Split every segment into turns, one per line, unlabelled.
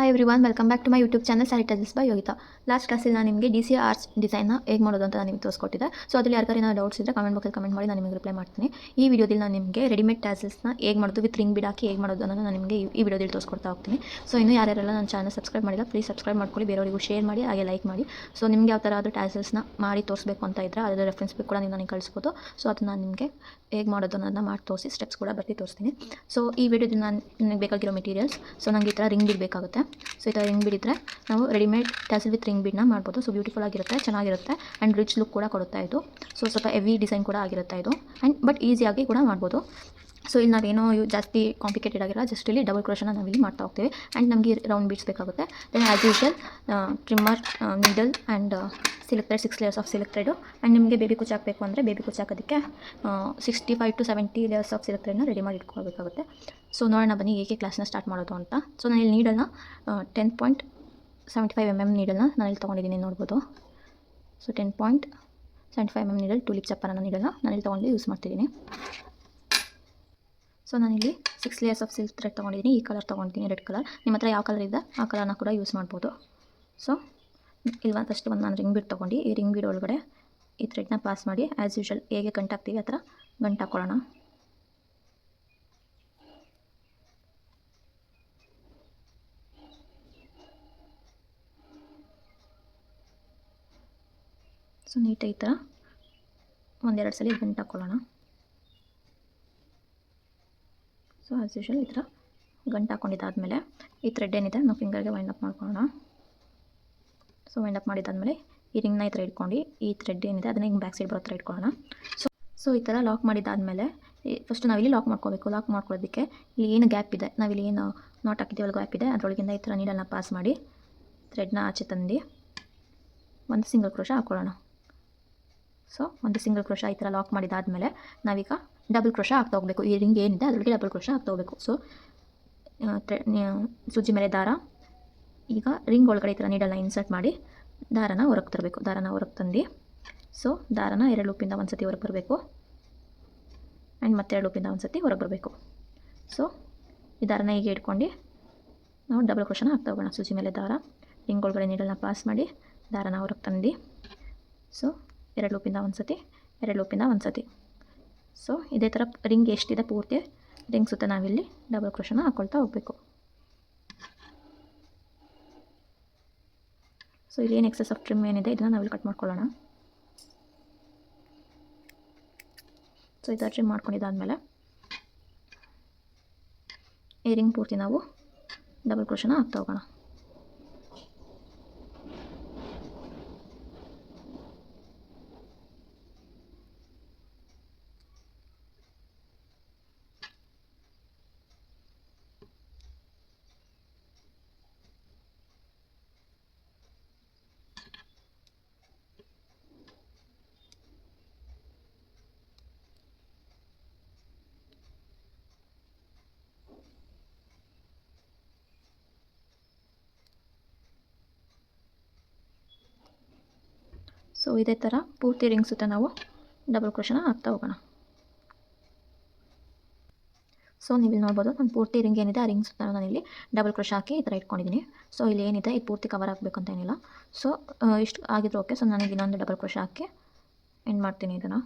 Hi everyone, welcome back to my YouTube channel sari touches by Yogita. Last ಕ್ಲಾಸಲ್ಲಿ ನಾನು ನಿಮಗೆ D C arts ಡಿಸೈನ್ನ ಹೇಗೆ ಮಾಡೋದು ಅಂತ ನಾನು ನಿಮಗೆ ತೋರಿಸ್ಕೊಟ್ಟಿದ್ದೆ. ಸೊ ಅದ್ರಲ್ಲಿ ಯಾರಿಗಾರು ಏನಾದ್ರು ಡೌಟ್ಸ್ ಇದ್ದರೆ ಕಮೆಂಟ್ ಬಾಕ್ಸಲ್ಲಿ ಕಮೆಂಟ್ ಮಾಡಿ ನಾನು ನಿಮಗೆ ರಿಪ್ಲೈ ಮಾಡ್ತೀನಿ. ಈ ವಿಡಿಯೋದಲ್ಲಿ ನಾನು ನಿಮಗೆ ರೆಡಿಮೇಡ್ ಟ್ಯಾಸಲ್ಸ್ನ ಹೇಗೆ ಮಾಡೋದು ವಿತ್ ರಿಂಗ್ ಬಿಡ್ ಹಾಕಿ ಹೇಗೆ ಮಾಡೋದು ಅನ್ನೋದು ನಾನು ನಿಮಗೆ ಈ ವಿಡಿಯೋದಲ್ಲಿ ತೋರಿಸ್ಕೊಡ್ತಾ ಹೋಗ್ತೀನಿ. ಸೊ ಇನ್ನೂ ಯಾರ್ಯಾರೆಲ್ಲ ನನ್ನ ಚಾನಲ್ ಸಬ್ಸ್ಕ್ರೈಬ್ ಮಾಡಿಲ್ಲ, ಪ್ಲೀಸ್ ಸಬ್ಸ್ಕ್ರೈಬ್ ಮಾಡ್ಕೊಳ್ಳಿ, ಬೇರೆಯವರಿಗೂ ಶೇರ್ ಮಾಡಿ, ಹಾಗೆ ಲೈಕ್ ಮಾಡಿ. ಸೊ ನಿಮಗೆ ಯಾವ ಥರ ಆದರೂ ಟ್ಯಾಸಲ್ಸ್ನ ಮಾಡಿ ತೋರಿಸಬೇಕು ಅಂತ ಇದ್ದರೆ ಅದರ ರೆಫರೆನ್ಸ್ ಬೇಕು ಕೂಡ ನೀವು ನನಗೆ ಕಳಿಸ್ಬೋದು. ಸೊ ಅದನ್ನು ನಾನು ನಿಮಗೆ ಹೇಗೆ ಮಾಡೋದು ಅನ್ನೋದನ್ನ ಮಾಡಿ ತೋರಿಸಿ ಸ್ಟೆಪ್ಸ್ ಕೂಡ ಬರ್ತಿ ತೋರಿಸ್ತೀನಿ. ಸೊ ಈ ವಿಡಿಯೋದಲ್ಲಿ ನಾನು ನನಗೆ ಬೇಕಾಗಿರೋ ಮೆಟೀರಿಯಲ್ಸ್, ಸೊ ನನಗೆ ಈ ಥರ ರಿಂಗ್ ಬಿಡ್ ಬೇಕಾಗುತ್ತೆ. ಸೊ ಈ ಥರ ರಿಂಗ್ ಬಿಡಿದ್ರೆ ನಾವು ರೆಡಿಮೇಡ್ ಟ್ಯಾಸಲ್ ವಿತ್ ರಿಂಗ್ ಬಿಡ್ನ ಮಾಡ್ಬೋದು. ಸೊ ಬ್ಯೂಟಿಫುಲ್ ಆಗಿರುತ್ತೆ, ಚೆನ್ನಾಗಿರುತ್ತೆ ಆ್ಯಂಡ್ ರಿಚ್ ಲುಕ್ ಕೂಡ ಕೊಡುತ್ತೆ ಇದು. ಸೊ ಸ್ವಲ್ಪ ಹೆವಿ ಡಿಸೈನ್ ಕೂಡ ಆಗಿರುತ್ತೆ ಇದು ಆ್ಯಂಡ್ ಬಟ್ ಈಸಿಯಾಗಿ ಕೂಡ ಮಾಡ್ಬೋದು. ಸೊ ಇಲ್ಲಿ ನಾವೇನೋ ಜಾಸ್ತಿ ಕಾಂಪ್ಲಿಕೇಟೆಡ್ ಆಗಿಲ್ಲ, ಜಸ್ಟ್ ಇಲ್ಲಿ ಡಬಲ್ ಕ್ರೋಶನ ನಾವಿಲ್ಲಿ ಮಾಡ್ತಾ ಹೋಗ್ತೀವಿ ಆ್ಯಂಡ್ ನಮಗೆ ರೌಂಡ್ ಬೀಡ್ಸ್ ಬೇಕಾಗುತ್ತೆ. Then as usual trimmer, needle and silk thread, 6 layers of silk thread. And ನಿಮಗೆ ಬೇಬಿ ಕುಚ್ಚು ಹಾಕಬೇಕು ಅಂದರೆ ಬೇಬಿ ಕುಚ್ಚು ಹಾಕೋದಕ್ಕೆ 65 to 70 ಲೇಯರ್ಸ್ ಆಫ್ ಸಿಲ್ಕ್ ಥ್ರೆಡ್ನ ರೆಡಿ ಮಾಡಿ ಇಟ್ಕೊಳ್ಬೇಕಾಗುತ್ತೆ. ಸೊ ನೋಡೋಣ ಬನ್ನಿ ಹೇಗೆ ಕ್ಲಾಸ್ನ ಸ್ಟಾರ್ಟ್ ಮಾಡೋದು ಅಂತ. ಸೊ ನಾನು ಇಲ್ಲಿ ನೀಡಲ್ನ 10.75 mm ನೀಡಲ್ನ ನಾನಿಲ್ಲಿ ತೊಗೊಂಡಿದ್ದೀನಿ, ನೋಡ್ಬೋದು. ಸೊ 10.75 mm ನೀಡಲ್, ಟೂಲಿಪ್ ಚಪ್ಪರನ ನೀಡಲ್ನ ನಾನಿಲ್ಲಿ ತೊಗೊಂಡು ಯೂಸ್ ಮಾಡ್ತಿದ್ದೀನಿ. ಸೊ ನಾನಿಲ್ಲಿ 6 ಲೇಯರ್ಸ್ ಆಫ್ ಸಿಲ್ಕ್ ಥ್ರೆಡ್ ತೊಗೊಂಡಿದ್ದೀನಿ. ಈ ಕಲರ್ ತೊಗೊಂಡಿದ್ದೀನಿ, ರೆಡ್ ಕಲರ್. ನಿಮ್ಮ ಹತ್ರ ಯಾವ ಕಲರ್ ಇದೆ ಆ ಕಲರ್ನ ಕೂಡ ಯೂಸ್ ಮಾಡ್ಬೋದು. ಸೊ ಇಲ್ಲಿ ಫಸ್ಟ್ ಒಂದು ನಾನು ರಿಂಗ್ ಬೀಡ್ ತೊಗೊಂಡು ಈ ರಿಂಗ್ ಬೀಡ್ ಒಳಗಡೆ ಈ ಥ್ರೆಡ್ನ ಪಾಸ್ ಮಾಡಿ ಆ್ಯಸ್ ಯೂಶುವಲ್ ಹೇಗೆ ಗಂಟಾಗ್ತೀವಿ ಆ ಥರ ಗಂಟು ಹಾಕ್ಕೊಳ್ಳೋಣ. ಸೊ ನೀಟಾಗಿ ಈ ಥರ ಒಂದೆರಡು ಸಲ ಗಂಟು ಹಾಕ್ಕೊಳ್ಳೋಣ. ಸೊ ಆ್ಯಸ್ ಯೂಶುವಲ್ ಈ ಥರ ಗಂಟು ಹಾಕ್ಕೊಂಡಿದ್ದಾದಮೇಲೆ ಈ ಥ್ರೆಡ್ ಏನಿದೆ ನಾವು ಫಿಂಗರ್ಗೆ ವೈಂಡ್ ಅಪ್ ಮಾಡ್ಕೊಳ್ಳೋಣ. ಸೊ ವೈಂಡ್ ಅಪ್ ಮಾಡಿದ್ದಾದಮೇಲೆ ಈ ರಿಂಗ್ನ ಈ ಥರ ಇಟ್ಕೊಂಡು ಈ ಥ್ರೆಡ್ ಏನಿದೆ ಅದನ್ನ ಹಿಂಗೆ ಬ್ಯಾಕ್ ಸೈಡ್ ಬರೋ ಥರ ಇಟ್ಕೊಳ್ಳೋಣ. ಸೊ ಈ ಥರ ಲಾಕ್ ಮಾಡಿದ್ದಾದಮೇಲೆ ಫಸ್ಟ್ ನಾವಿಲ್ಲಿ ಲಾಕ್ ಮಾಡ್ಕೋಬೇಕು. ಲಾಕ್ ಮಾಡ್ಕೊಳ್ಳೋದಕ್ಕೆ ಇಲ್ಲಿ ಏನು ಗ್ಯಾಪ್ ಇದೆ, ನಾವಿಲ್ಲಿ ಏನು ನಾಟ್ ಹಾಕಿದ್ದೀವಲ್ಲ ಗ್ಯಾಪ್ ಇದೆ, ಅದರೊಳಗಿಂದ ಈ ಥರ ನೀಡಲ್ನ ಪಾಸ್ ಮಾಡಿ ಥ್ರೆಡ್ನ ಆಚೆ ತಂದು ಒಂದು ಸಿಂಗಲ್ ಕ್ರೋಶ ಹಾಕ್ಕೊಳ್ಳೋಣ. ಸೊ ಒಂದು ಸಿಂಗಲ್ ಕ್ರೋಶ ಈ ಥರ ಲಾಕ್ ಮಾಡಿದ್ದಾದಮೇಲೆ ನಾವೀಗ ಡಬಲ್ ಕ್ರೋಶ ಹಾಕ್ತಾ ಹೋಗಬೇಕು. ಈ ರಿಂಗ್ ಏನಿದೆ ಅದರೊಳಗೆ ಡಬಲ್ ಕ್ರೋಶ ಹಾಕ್ತಾ ಹೋಗಬೇಕು. ಸೊ ಸೂಜಿ ಮೇಲೆ ದಾರ, ಈಗ ರಿಂಗ್ ಒಳಗಡೆ ಈ ಥರ ನೀಡಲ್ನ ಇನ್ಸರ್ಟ್ ಮಾಡಿ ದಾರನ ಹೊರಗೆ ತರಬೇಕು. ದಾರನ ಹೊರಗೆ ತಂದು ಸೊ ದಾರನ 2 ಲೂಪಿಂದ ಒಂದು ಸತಿ ಹೊರಗೆ ಬರಬೇಕು ಆ್ಯಂಡ್ ಮತ್ತೆ 2 ಲೂಪಿಂದ ಒಂದು ಸತಿ ಹೊರಗೆ ಬರಬೇಕು. ಸೊ ಈ ದಾರನ ಹೀಗೆ ಇಟ್ಕೊಂಡು ನಾವು ಡಬಲ್ ಕ್ರೋಶನ ಹಾಕ್ತಾ ಹೋಗೋಣ. ಸೂಜಿ ಮೇಲೆ ದಾರ, ರಿಂಗ್ ಒಳಗಡೆ ನೀಡಲ್ನ ಪಾಸ್ ಮಾಡಿ ದಾರನ ಹೊರಗೆ ತಂದು ಸೊ 2 ಲೂಪಿಂದ ಒಂದು ಸತಿ, 2 ಲೂಪಿಂದ ಒಂದು ಸತಿ. ಸೊ ಇದೇ ಥರ ರಿಂಗ್ ಎಷ್ಟಿದೆ ಪೂರ್ತಿ ರಿಂಗ್ ಸುತ್ತ ನಾವಿಲ್ಲಿ ಡಬಲ್ ಕ್ರೋಶನ ಹಾಕ್ಕೊಳ್ತಾ ಹೋಗಬೇಕು. ಸೊ ಇಲ್ಲಿ ಏನು ಎಕ್ಸೆಸ್ ಆಫ್ ಟ್ರಿಮ್ ಏನಿದೆ ಇದನ್ನು ನಾವಿಲ್ಲಿ ಕಟ್ ಮಾಡ್ಕೊಳ್ಳೋಣ. ಸೊ ಈ ಥರ ಟ್ರಿಮ್ ಮಾಡ್ಕೊಂಡಿದ್ದಾದಮೇಲೆ ಈ ರಿಂಗ್ ಪೂರ್ತಿ ನಾವು ಡಬಲ್ ಕ್ರೋಶನ ಹಾಕ್ತಾ ಹೋಗೋಣ. ಸೊ ಇದೇ ಥರ ಪೂರ್ತಿ ರಿಂಗ್ ಸುತ್ತ ನಾವು ಡಬಲ್ ಕ್ರೋಶನ ಹಾಕ್ತಾ ಹೋಗೋಣ. ಸೊ ನೀವು ಇಲ್ಲಿ ನೋಡ್ಬೋದು, ನಾನು ಪೂರ್ತಿ ರಿಂಗ್ ಏನಿದೆ ಆ ರಿಂಗ್ ಸುತ್ತ ನಾನಿಲ್ಲಿ ಡಬಲ್ ಕ್ರೋಶ ಹಾಕಿ ಈ ಥರ ಇಟ್ಕೊಂಡಿದ್ದೀನಿ. ಸೊ ಇಲ್ಲಿ ಏನಿದೆ ಇದು ಪೂರ್ತಿ ಕವರ್ ಆಗಬೇಕು ಅಂತ ಏನಿಲ್ಲ. ಸೊ ಇಷ್ಟು ಆಗಿದ್ರು ಓಕೆ. ಸೊ ನನಗೆ ಇನ್ನೊಂದು ಡಬಲ್ ಕ್ರೋಶ ಹಾಕಿ ಎಂಡ್ ಮಾಡ್ತೀನಿ ಇದನ್ನು.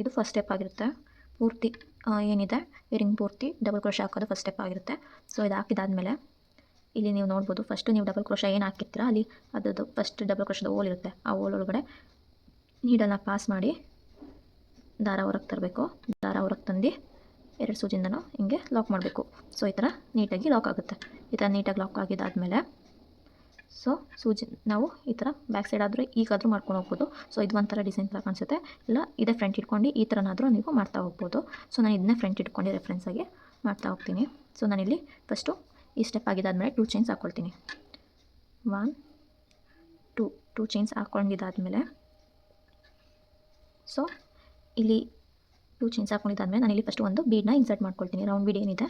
ಇದು ಫಸ್ಟ್ ಸ್ಟೆಪ್ ಆಗಿರುತ್ತೆ. ಪೂರ್ತಿ ಏನಿದೆ ಈ ರಿಂಗ್ ಪೂರ್ತಿ ಡಬಲ್ ಕ್ರೋಶ ಹಾಕೋದು ಫಸ್ಟ್ ಸ್ಟೆಪ್ ಆಗಿರುತ್ತೆ. ಸೊ ಇದು ಹಾಕಿದಾದಮೇಲೆ ಇಲ್ಲಿ ನೀವು ನೋಡ್ಬೋದು, ಫಸ್ಟು ನೀವು ಡಬಲ್ ಕ್ರೋಶ ಏನು ಹಾಕಿರ್ತೀರ ಅಲ್ಲಿ ಅದರದ್ದು ಫಸ್ಟ್ ಡಬಲ್ ಕ್ರೋಶದ ಹೋಲ್ ಇರುತ್ತೆ, ಆ ಹೋಲ್ ಒಳಗಡೆ ನೀಡಲ್ನ ಪಾಸ್ ಮಾಡಿ ದಾರ ಹೊರಗೆ ತರಬೇಕು. ದಾರ ಹೊರಗೆ ತಂದು 2 ಸೂಜಿಯಿಂದನೂ ಹಿಂಗೆ ಲಾಕ್ ಮಾಡಬೇಕು. ಸೊ ಈ ಥರ ನೀಟಾಗಿ ಲಾಕ್ ಆಗುತ್ತೆ. ಈ ಥರ ನೀಟಾಗಿ ಲಾಕ್ ಆಗಿದ್ದಾದಮೇಲೆ ಸೊ ಸೂಜಿ ನಾವು ಈ ಥರ ಬ್ಯಾಕ್ ಸೈಡ್ ಆದರೂ ಈಗಾದರೂ ಮಾಡ್ಕೊಂಡು ಹೋಗ್ಬೋದು. ಸೊ ಇದು ಒಂಥರ ಡಿಸೈನ್ ಥರ ಕಾಣಿಸುತ್ತೆ, ಇಲ್ಲ ಇದೇ ಫ್ರಂಟ್ ಇಟ್ಕೊಂಡು ಈ ಥರನಾದರೂ ನೀವು ಮಾಡ್ತಾ ಹೋಗ್ಬೋದು. ಸೊ ನಾನು ಇದನ್ನೇ ಫ್ರಂಟ್ ಇಟ್ಕೊಂಡು ರೆಫರೆನ್ಸಾಗಿ ಮಾಡ್ತಾ ಹೋಗ್ತೀನಿ. ಸೊ ನಾನಿಲ್ಲಿ ಫಸ್ಟು ಈ ಸ್ಟೆಪ್ ಆಗಿದ್ದಾದಮೇಲೆ 2 ಚೈನ್ಸ್ ಹಾಕ್ಕೊಳ್ತೀನಿ. 1 2 ಚೈನ್ಸ್ ಹಾಕ್ಕೊಂಡಿದ್ದಾದಮೇಲೆ ಸೊ ಇಲ್ಲಿ 2 ಚೈನ್ಸ್ ಹಾಕ್ಕೊಂಡಿದ್ದಾದಮೇಲೆ ನಾನಿಲ್ಲಿ ಫಸ್ಟ್ ಒಂದು ಬೀಡನ್ನ ಇನ್ಸರ್ಟ್ ಮಾಡ್ಕೊಳ್ತೀನಿ. ರೌಂಡ್ ಬೀಡ್ ಏನಿದೆ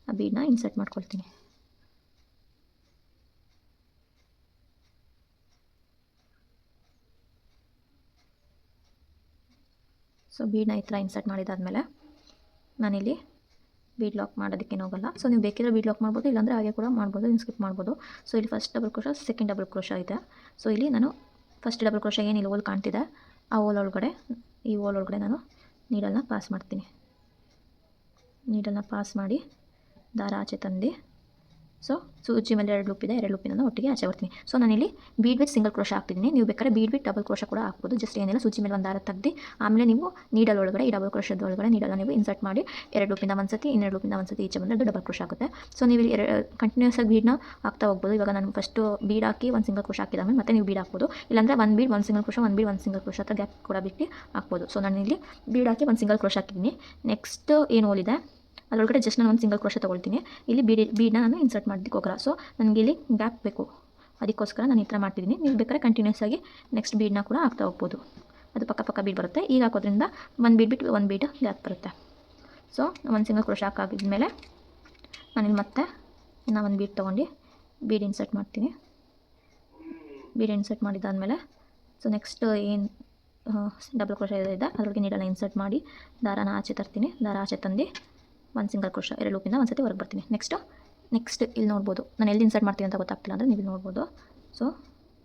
ಆ ಬೀಡನ್ನ ಇನ್ಸರ್ಟ್ ಮಾಡ್ಕೊಳ್ತೀನಿ. ಸೊ ಬೀಡನ್ನ ಈ ಥರ ಇನ್ಸರ್ಟ್ ಮಾಡಿದ್ದಾದಮೇಲೆ ನಾನಿಲ್ಲಿ ಬೀಡ್ ಲಾಕ್ ಮಾಡೋದಕ್ಕೇನು ಹೋಗಲ್ಲ. ಸೊ ನೀವು ಬೇಕಿದ್ರೆ ಬೀಡ್ ಲಾಕ್ ಮಾಡ್ಬೋದು, ಇಲ್ಲಾಂದರೆ ಹಾಗೆ ಕೂಡ ಮಾಡ್ಬೋದು, ನೀವು ಸ್ಕಿಪ್ ಮಾಡ್ಬೋದು. ಸೊ ಇಲ್ಲಿ first double crochet, second double crochet ಇದೆ. ಸೊ ಇಲ್ಲಿ ನಾನು ಫಸ್ಟ್ ಡಬಲ್ ಕ್ರೋಶ ಏನು ಇಲ್ಲಿ ಹೋಲ್ ಕಾಣ್ತಿದೆ ಆ ಹೋಲ್ ಒಳಗಡೆ, ಈ ಹೋಲ್ ಒಳಗಡೆ ನಾನು ನೀಡಲ್ನ ಪಾಸ್ ಮಾಡ್ತೀನಿ. ನೀಡಲ್ನ ಪಾಸ್ ಮಾಡಿ ದಾರ ಆಚೆ ತಂದು, ಸೊ ಸೂಜಿ ಮೇಲೆ 2 ಲೂಪ್ ಇದೆ, 2 ಲೂಪಿನ ಒಟ್ಟಿಗೆ ಆಚೆ ಬರ್ತೀನಿ. ಸೊ ನಾನಿಲ್ಲಿ ಬೀಡ್ ವಿತ್ ಸಿಂಗಲ್ ಕ್ರೋಶ ಹಾಕ್ತಿದ್ದೀನಿ. ನೀವು ಬೇಕಾದ್ರೆ ಬೀಡ್ ವಿತ್ ಡಬಲ್ ಕ್ರೋಶ ಕೂಡ ಹಾಕ್ಬೋದು. ಜಸ್ಟ್ ಏನಿಲ್ಲ, ಸೂಜಿ ಮೇಲೆ ಒಂದು ದಾರ ತೆಗ್ದು ಆಮೇಲೆ ನೀವು ನೀಡಲ್ ಒಳಗಡೆ, ಈ ಡಬಲ್ ಕ್ರೋಶದ ಒಳಗಡೆ ನೀಡಲ್ನ ನೀವು ಇನ್ಸರ್ಟ್ ಮಾಡಿ 2 ಲೂಪಿಂದ ಒಂದು ಸತಿ, 2 ಲೂಪಿಂದ ಒಂದು ಸತಿ ಈಚೆ ಬಂದರೆ ಅದು ಡಬಲ್ ಕ್ರೋಶ ಆಗುತ್ತೆ. ಸೊ ನೀವು ಇಲ್ಲಿ ಕಂಟಿನ್ಯೂಸ್ ಆಗಿ ಬೀಡ್ನ ಹಾಕ್ತಾ ಹೋಗ್ಬೋದು. ಇವಾಗ ನಾನು ಫಸ್ಟು ಬೀಡ್ ಹಾಕಿ ಒಂದು ಸಿಂಗಲ್ ಕ್ರೋಶ ಹಾಕಿದಾದ್ಮೇಲೆ ಮತ್ತೆ ನೀವು ಬೀಡ್ ಹಾಕ್ಬೋದು. ಇಲ್ಲಾಂದರೆ ಒಂದು ಬೀಡ್ ಒಂದು ಸಿಂಗಲ್ ಕ್ರೋಶ, ಒಂದು ಬೀಡ್ ಒಂದು ಸಿಂಗಲ್ ಕ್ರೋಶ ಅಂತ ಗ್ಯಾಪ್ ಕೂಡ ಬಿಟ್ಟು ಹಾಕ್ಬೋದು. ಸೊ ನಾನು ಇಲ್ಲಿ ಬೀಡ್ ಹಾಕಿ ಒಂದು ಸಿಂಗಲ್ ಕ್ರೋಶ ಹಾಕಿದ್ದೀನಿ. ನೆಕ್ಸ್ಟ್ ಏನು ಹೋಲಿದೆ ಅದರೊಳಗಡೆ ಜಸ್ಟ್ ನಾನು ಒಂದು ಸಿಂಗಲ್ ಕ್ರೋಶ ತೊಗೊಳ್ತೀನಿ. ಇಲ್ಲಿ ಬೀಡನ್ನ ನಾನು ಇನ್ಸರ್ಟ್ ಮಾಡೋದಕ್ಕೆ ಹೋಗಲ್ಲ. ಸೊ ನನಗೆ ಇಲ್ಲಿ ಗ್ಯಾಪ್ ಬೇಕು, ಅದಕ್ಕೋಸ್ಕರ ನಾನು ಈ ಥರ ಮಾಡ್ತಿದ್ದೀನಿ. ನೀವು ಬೇಕಾದ್ರೆ ಕಂಟಿನ್ಯೂಸ್ ಆಗಿ ನೆಕ್ಸ್ಟ್ ಬೀಡನ್ನ ಕೂಡ ಹಾಕ್ತಾ ಹೋಗ್ಬೋದು. ಅದು ಪಕ್ಕ ಬೀಡ್ ಬರುತ್ತೆ. ಈಗ ಹಾಕೋದ್ರಿಂದ ಒಂದು ಬೀಡ್ ಬಿಟ್ಟು ಒಂದು ಬೀಡ್ ಗ್ಯಾಪ್ ಬರುತ್ತೆ. ಸೊ ಒಂದು ಸಿಂಗಲ್ ಕ್ರೋಶ ಹಾಕಿದ್ಮೇಲೆ ನಾನಿಲ್ಲಿ ಮತ್ತೆ ಇನ್ನೂ ಒಂದು ಬೀಡ್ ತೊಗೊಂಡು ಬೀಡ್ ಇನ್ಸರ್ಟ್ ಮಾಡ್ತೀನಿ. ಬೀಡ್ ಇನ್ಸರ್ಟ್ ಮಾಡಿದ್ದಾದಮೇಲೆ ಸೊ ನೆಕ್ಸ್ಟ್ ಏನು ಡಬಲ್ ಕ್ರೋಶ ಇದೆ ಅದರೊಳಗೆ ನೀಡಲ್ನ ಇನ್ಸರ್ಟ್ ಮಾಡಿ ದಾರಾನ ಆಚೆ ತರ್ತೀನಿ. ದಾರ ಆಚೆ ತಂದು ಒಂದು ಸಿಂಗಲ್ ಕ್ರೋಶ 2 ಲೂಪಿಂದ ಒಂದು ಸತಿ ಹೊರಗೆ ಬರ್ತೀನಿ. ನೆಕ್ಸ್ಟ್ ಇಲ್ಲಿ ನೋಡ್ಬೋದು, ನಾನು ಎಲ್ಲಿ ಇನ್ಸರ್ಟ್ ಮಾಡ್ತೀನಿ ಅಂತ ಗೊತ್ತಾಗ್ತಿಲ್ಲ ಅಂದರೆ ನೀವು ನೋಡ್ಬೋದು. ಸೊ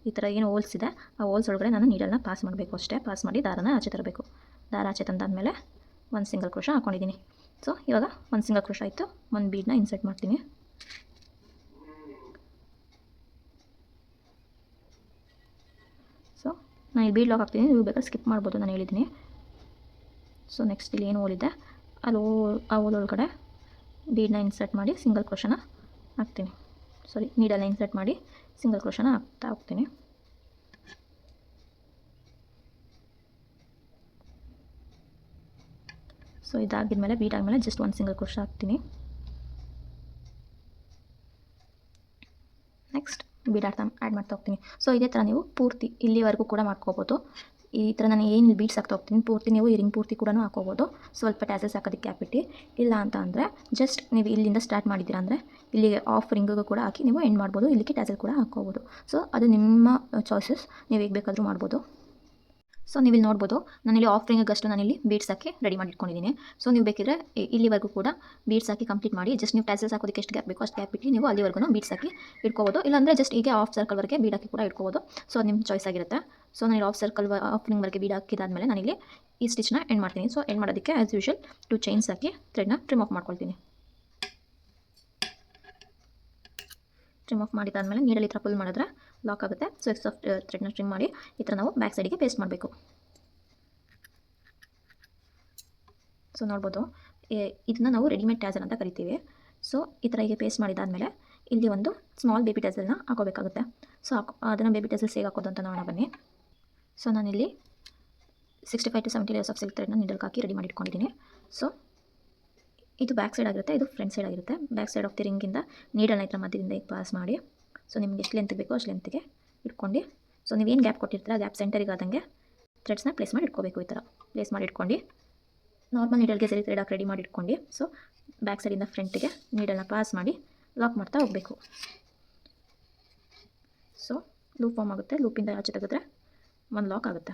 ಈ ಥರ ಏನು ಹೋಲ್ಸ್ ಇದೆ ಆ ಹೋಲ್ಸ್ ಒಳಗಡೆ ನಾನು ನೀಡಲ್ನ ಪಾಸ್ ಮಾಡಬೇಕು ಅಷ್ಟೇ. ಪಾಸ್ ಮಾಡಿ ದಾರನ ಆಚೆ ತರಬೇಕು. ದಾರ ಆಚೆ ತಂದಾದಮೇಲೆ ಒಂದು ಸಿಂಗಲ್ ಕ್ರೋಶ ಹಾಕ್ಕೊಂಡಿದ್ದೀನಿ. ಸೊ ಇವಾಗ ಒಂದು ಸಿಂಗಲ್ ಕ್ರೋಶ ಆಯಿತು, ಒಂದು ಬೀಡನ್ನ ಇನ್ಸರ್ಟ್ ಮಾಡ್ತೀನಿ. ಸೊ ನಾನು ಇಲ್ಲಿ ಬೀಡ್ ಲಾಕ್ ಹಾಕ್ತೀನಿ, ನೀವು ಬೇಕಾದ್ರೆ ಸ್ಕಿಪ್ ಮಾಡ್ಬೋದು, ನಾನು ಹೇಳಿದ್ದೀನಿ. ಸೊ ನೆಕ್ಸ್ಟ್ ಇಲ್ಲಿ ಏನು ಹೋಲಿದೆ ಅಲ್ಲಿ ಆ ಹೋಲ್ ಒಳಗಡೆ ಬೀಡನ್ನ ಇನ್ಸರ್ಟ್ ಮಾಡಿ ಸಿಂಗಲ್ ಕ್ರೋಶನ ಹಾಕ್ತೀನಿ. ನೀಡಲ್ನ ಇನ್ಸರ್ಟ್ ಮಾಡಿ ಸಿಂಗಲ್ ಕ್ರೋಶನ ಹಾಕ್ತಾ ಹೋಗ್ತೀನಿ. ಸೊ ಇದಾಗಿದ್ಮೇಲೆ ಬೀಡ್ ಆದಮೇಲೆ ಜಸ್ಟ್ ಒಂದು ಸಿಂಗಲ್ ಕ್ರೋಶ ಹಾಕ್ತೀನಿ. ನೆಕ್ಸ್ಟ್ ಬೀಡ್ ಆ್ಯಡ್ ಮಾಡ್ತಾ ಹೋಗ್ತೀನಿ. ಸೊ ಇದೇ ಥರ ನೀವು ಪೂರ್ತಿ ಇಲ್ಲಿವರೆಗೂ ಕೂಡ ಮಾಡ್ಕೋಬೋದು. ಈ ಥರ ನಾನು ಏನು ಬೀಡ್ಸ್ ಹಾಕ್ತಾ ಹೋಗ್ತೀನಿ ಪೂರ್ತಿ ನೀವು ರಿಂಗ್ ಪೂರ್ತಿ ಕೂಡ ಹಾಕೋಬೋದು. ಸ್ವಲ್ಪ ಟ್ಯಾಸಲ್ಸ್ ಹಾಕೋದಕ್ಕೆ ಹಾಕ್ಬಿಟ್ಟು, ಇಲ್ಲ ಅಂತ ಅಂದರೆ ಜಸ್ಟ್ ನೀವು ಇಲ್ಲಿಂದ ಸ್ಟಾರ್ಟ್ ಮಾಡಿದ್ದೀರಾ ಅಂದರೆ ಇಲ್ಲಿಗೆ ಆಫ್ ರಿಂಗಿಗೂ ಕೂಡ ಹಾಕಿ ನೀವು ಎಂಡ್ ಮಾಡ್ಬೋದು. ಇಲ್ಲಿಗೆ ಟ್ಯಾಸಲ್ ಕೂಡ ಹಾಕ್ಕೋಬೋದು. ಸೊ ಅದು ನಿಮ್ಮ ಚಾಯ್ಸಸ್, ನೀವು ಹೇಗೆ ಬೇಕಾದರೂ ಮಾಡ್ಬೋದು. ಸೊ ನೀವು ಇಲ್ಲಿ ನೋಡ್ಬೋದು, ನಾನಿಲ್ಲಿ ಆಫ್ ರಿಂಗಷ್ಟು ನಾನಿಲ್ಲಿ ಬೀಡ್ಸ್ ಹಾಕಿ ರೆಡಿ ಮಾಡಿ ಇಟ್ಕೊಂಡಿದ್ದೀನಿ. ಸೊ ನೀವು ಬೇಕಿದ್ರೆ ಇಲ್ಲಿವರೆಗೂ ಕೂಡ ಬೀಡ್ಸ್ ಹಾಕಿ ಕಂಪ್ಲೀಟ್ ಮಾಡಿ, ಜಸ್ಟ್ ನೀವು ಟ್ಯಾಸಲ್ಸ್ ಹಾಕೋದಕ್ಕೆ ಎಷ್ಟು ಗ್ಯಾಪ್ ಬೇಕೋ ಅಷ್ಟು ಗ್ಯಾಪ್ ಬಿಟ್ಟು ನೀವು ಅಲ್ಲಿವರೆಗೂ ಬೀಡ್ಸ್ ಹಾಕಿ ಇಟ್ಕೋಬೋದು. ಇಲ್ಲಾಂದರೆ ಜಸ್ಟ್ ಹೀಗೆ ಆಫ್ ಸರ್ಕಲ್ವರೆಗೆ ಬೀಡ್ ಹಾಕಿ ಕೂಡ ಇಟ್ಕೋಬೋದು. ಸೊ ಅದು ನಿಮ್ಮ ಚಾಯ್ಸ್ ಆಗಿರುತ್ತೆ. ಸೊ ನಾನು ಆಫ್ ರಿಂಗ್ವರೆಗೆ ಬೀಡ್ ಹಾಕಿದಾದ್ಮೇಲೆ ನಾನಿಲ್ಲಿ ಈ ಸ್ಟಿಚ್ನ ಎಂಡ್ ಮಾಡ್ತೀನಿ. ಸೊ ಎಂಡ್ ಮಾಡೋದಕ್ಕೆ ಆ್ಯಸ್ ಯೂಶುವಲ್ 2 ಚೈನ್ಸ್ ಹಾಕಿ ಥ್ರೆಡ್ನ ಟ್ರಿಮ್ ಆಫ್ ಮಾಡ್ಕೊಳ್ತೀನಿ. ಟ್ರಿಮ್ ಆಫ್ ಮಾಡಿದಾದ್ಮೇಲೆ ನೀಡಲ್ಲಿ ಈ ಥರ ಪುಲ್ ಮಾಡಿದ್ರೆ ಲಾಕ್ ಆಗುತ್ತೆ. ಸೊ ಎಕ್ಸ್ ಥ್ರೆಡ್ನ ಟ್ರಿಮ್ ಮಾಡಿ ಈ ಥರ ನಾವು ಬ್ಯಾಕ್ ಸೈಡಿಗೆ ಪೇಸ್ಟ್ ಮಾಡಬೇಕು. ಸೊ ನೋಡ್ಬೋದು, ಇದನ್ನ ನಾವು ರೆಡಿಮೇಡ್ ಟ್ಯಾಸಲ್ ಅಂತ ಕರಿತೀವಿ. ಸೊ ಈ ಥರ ಹೀಗೆ ಪೇಸ್ಟ್ ಮಾಡಿದಾದ್ಮೇಲೆ ಇಲ್ಲಿ ಒಂದು ಸ್ಮಾಲ್ ಬೇಬಿ ಟ್ಯಾಸಲ್ನ ಹಾಕೋಬೇಕಾಗುತ್ತೆ. ಸೊ ಅದನ್ನು ಬೇಬಿ ಟ್ಯಾಸಲ್ಸ್ ಹೇಗೆ ಹಾಕೋದು ಅಂತ ನೋಡೋಣ ಬನ್ನಿ. ಸೊ ನಾನಿಲ್ಲಿ 65 to 70 ಲೇಯರ್ಸ್ ಆಫ್ ಸಿಲ್ಕ್ ಥ್ರೆಡ್ನ ನೀಡಲ್ಗೆ ಹಾಕಿ ರೆಡಿ ಮಾಡಿ ಇಟ್ಕೊಂಡಿದ್ದೀನಿ. ಸೊ ಇದು ಬ್ಯಾಕ್ ಸೈಡ್ ಆಗಿರುತ್ತೆ, ಇದು ಫ್ರಂಟ್ ಸೈಡ್ ಆಗಿರುತ್ತೆ. ಬ್ಯಾಕ್ ಸೈಡ್ ಆಫ್ ದಿ ರಿಂಗಿಂದ ನೀಡಲ್ನ ಈ ಥರ ಮಧ್ಯದಿಂದ ಈಗ ಪಾಸ್ ಮಾಡಿ, ಸೊ ನಿಮ್ಗೆ ಎಷ್ಟು ಲೆಂತ್ ಬೇಕೋ ಅಷ್ಟು ಲೆಂತ್ಗೆ ಇಟ್ಕೊಂಡು, ಸೊ ನೀವೇನು ಗ್ಯಾಪ್ ಕೊಟ್ಟಿರ್ತೀರ ಗ್ಯಾಪ್ ಸೆಂಟರಿಗೆ ಆದಂಗೆ ಥ್ರೆಡ್ಸ್ನ ಪ್ಲೇಸ್ ಮಾಡಿ ಇಟ್ಕೋಬೇಕು. ಈ ಥರ ಪ್ಲೇಸ್ ಮಾಡಿ ಇಟ್ಕೊಂಡು ನಾರ್ಮಲ್ ನೀಡಲ್ಗೆ ಸರಿ ಥ್ರೆಡ್ ಹಾಕಿ ರೆಡಿ ಮಾಡಿ ಇಟ್ಕೊಂಡು, ಸೊ ಬ್ಯಾಕ್ ಸೈಡಿಂದ ಫ್ರಂಟಿಗೆ ನೀಡಲ್ನ ಪಾಸ್ ಮಾಡಿ ಲಾಕ್ ಮಾಡ್ತಾ ಹೋಗಬೇಕು. ಸೊ ಲೂಪ್ ಫಾರ್ಮ್ ಆಗುತ್ತೆ, ಲೂಪಿಂದ ಆಚೆ ತೆಗೆದ್ರೆ ಒಂದು ಲಾಕ್ ಆಗುತ್ತೆ.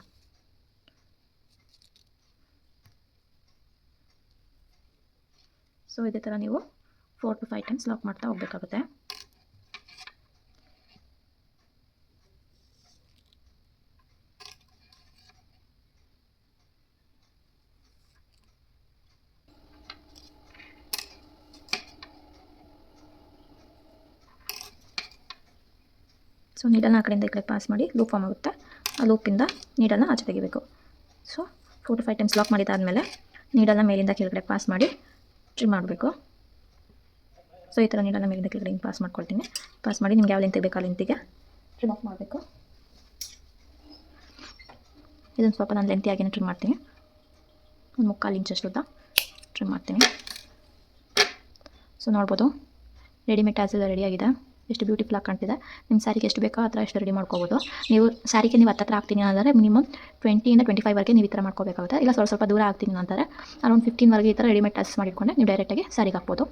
ಸೊ ಇದೇ ಥರ ನೀವು 4 to 5 ಟೈಮ್ಸ್ ಲಾಕ್ ಮಾಡ್ತಾ ಹೋಗಬೇಕಾಗುತ್ತೆ. ಸೊ ನೀಡಲ್ನ ಆ ಕಡೆಯಿಂದ ಈ ಕಡೆ ಪಾಸ್ ಮಾಡಿ ಲೂಪ್ ಫಾರ್ಮ್ ಆಗುತ್ತೆ. ಆ ಲೂಪಿಂದ ನೀಡಲ್ನ ಆಚೆ ತೆಗಿಬೇಕು. ಸೊ 4 to 5 ಟೈಮ್ಸ್ ಲಾಕ್ ಮಾಡಿದಾದಮೇಲೆ ನೀಡಲ್ನ ಮೇಲಿಂದ ಕೆಳಗಡೆ ಪಾಸ್ ಮಾಡಿ ಟ್ರಿಮ್ ಮಾಡಬೇಕು. ಸೊ ಈ ಥರ ನೀಡಲ್ನ ಮೇಲಿಂದ ಕೆಳಗಡೆ ಹಿಂಗೆ ಪಾಸ್ ಮಾಡ್ಕೊಳ್ತೀನಿ. ಪಾಸ್ ಮಾಡಿ ನಿಮ್ಗೆ ಯಾವ ಲೆಂತ್ ಬೇಕು ಆ ಲೆಂತಿಗೆ ಟ್ರಿಮ್ ಆಫ್ ಮಾಡಬೇಕು. ಇದನ್ನು ಸ್ವಲ್ಪ ನಾನು ಲೆಂತಿಯಾಗಿಯೇ ಟ್ರಿಮ್ ಮಾಡ್ತೀನಿ. ಒಂದು 3/4 ಇಂಚಷ್ಟು ಉದ್ದ ಟ್ರಿಮ್ ಮಾಡ್ತೀನಿ. ಸೊ ನೋಡ್ಬೋದು, ರೆಡಿಮೇಡ್ ಟ್ಯಾಸಲ್ ರೆಡಿಯಾಗಿದೆ. ಎಷ್ಟು ಬ್ಯೂಟಿಫುಲ್ ಆಗಿ ಕಾಣ್ತಿದೆ. ನಿಮ್ಮ ಸ್ಯಾರಿಗೆ ಎಷ್ಟು ಬೇಕೋ ಆ ಥರ ಎಷ್ಟು ರೆಡಿ ಮಾಡ್ಕೋಬೋದು. ನೀವು ಸ್ಯಾರಿಗೆ ನೀವು ಹತ್ತಿರ ಆಗ್ತೀನಿ ಅಂದರೆ ಮಿನಿಮಮ್ 20 ಇಂದ 25ವರೆಗೆ ನೀವು ಈ ಥರ ಮಾಡ್ಕೋಬೇಕಾಗುತ್ತೆ. ಇಲ್ಲ ಸ್ವಲ್ಪ ದೂರ ಆಗ್ತೀನಿ ಅಂತಾರೆ ಅರೌಂಡ್ 15ವರೆಗೆ ಈ ಥರ ರೆಡಿಮೇಡ್ ಟ್ಯಾಸಲ್ಸ್ ಮಾಡಿಟ್ಕೊಂಡೆ ನೀವು ಡೈರೆಕ್ಟಾಗಿ ಸ್ಯಾರಿಗೆ ಹಾಕ್ಬೋದು.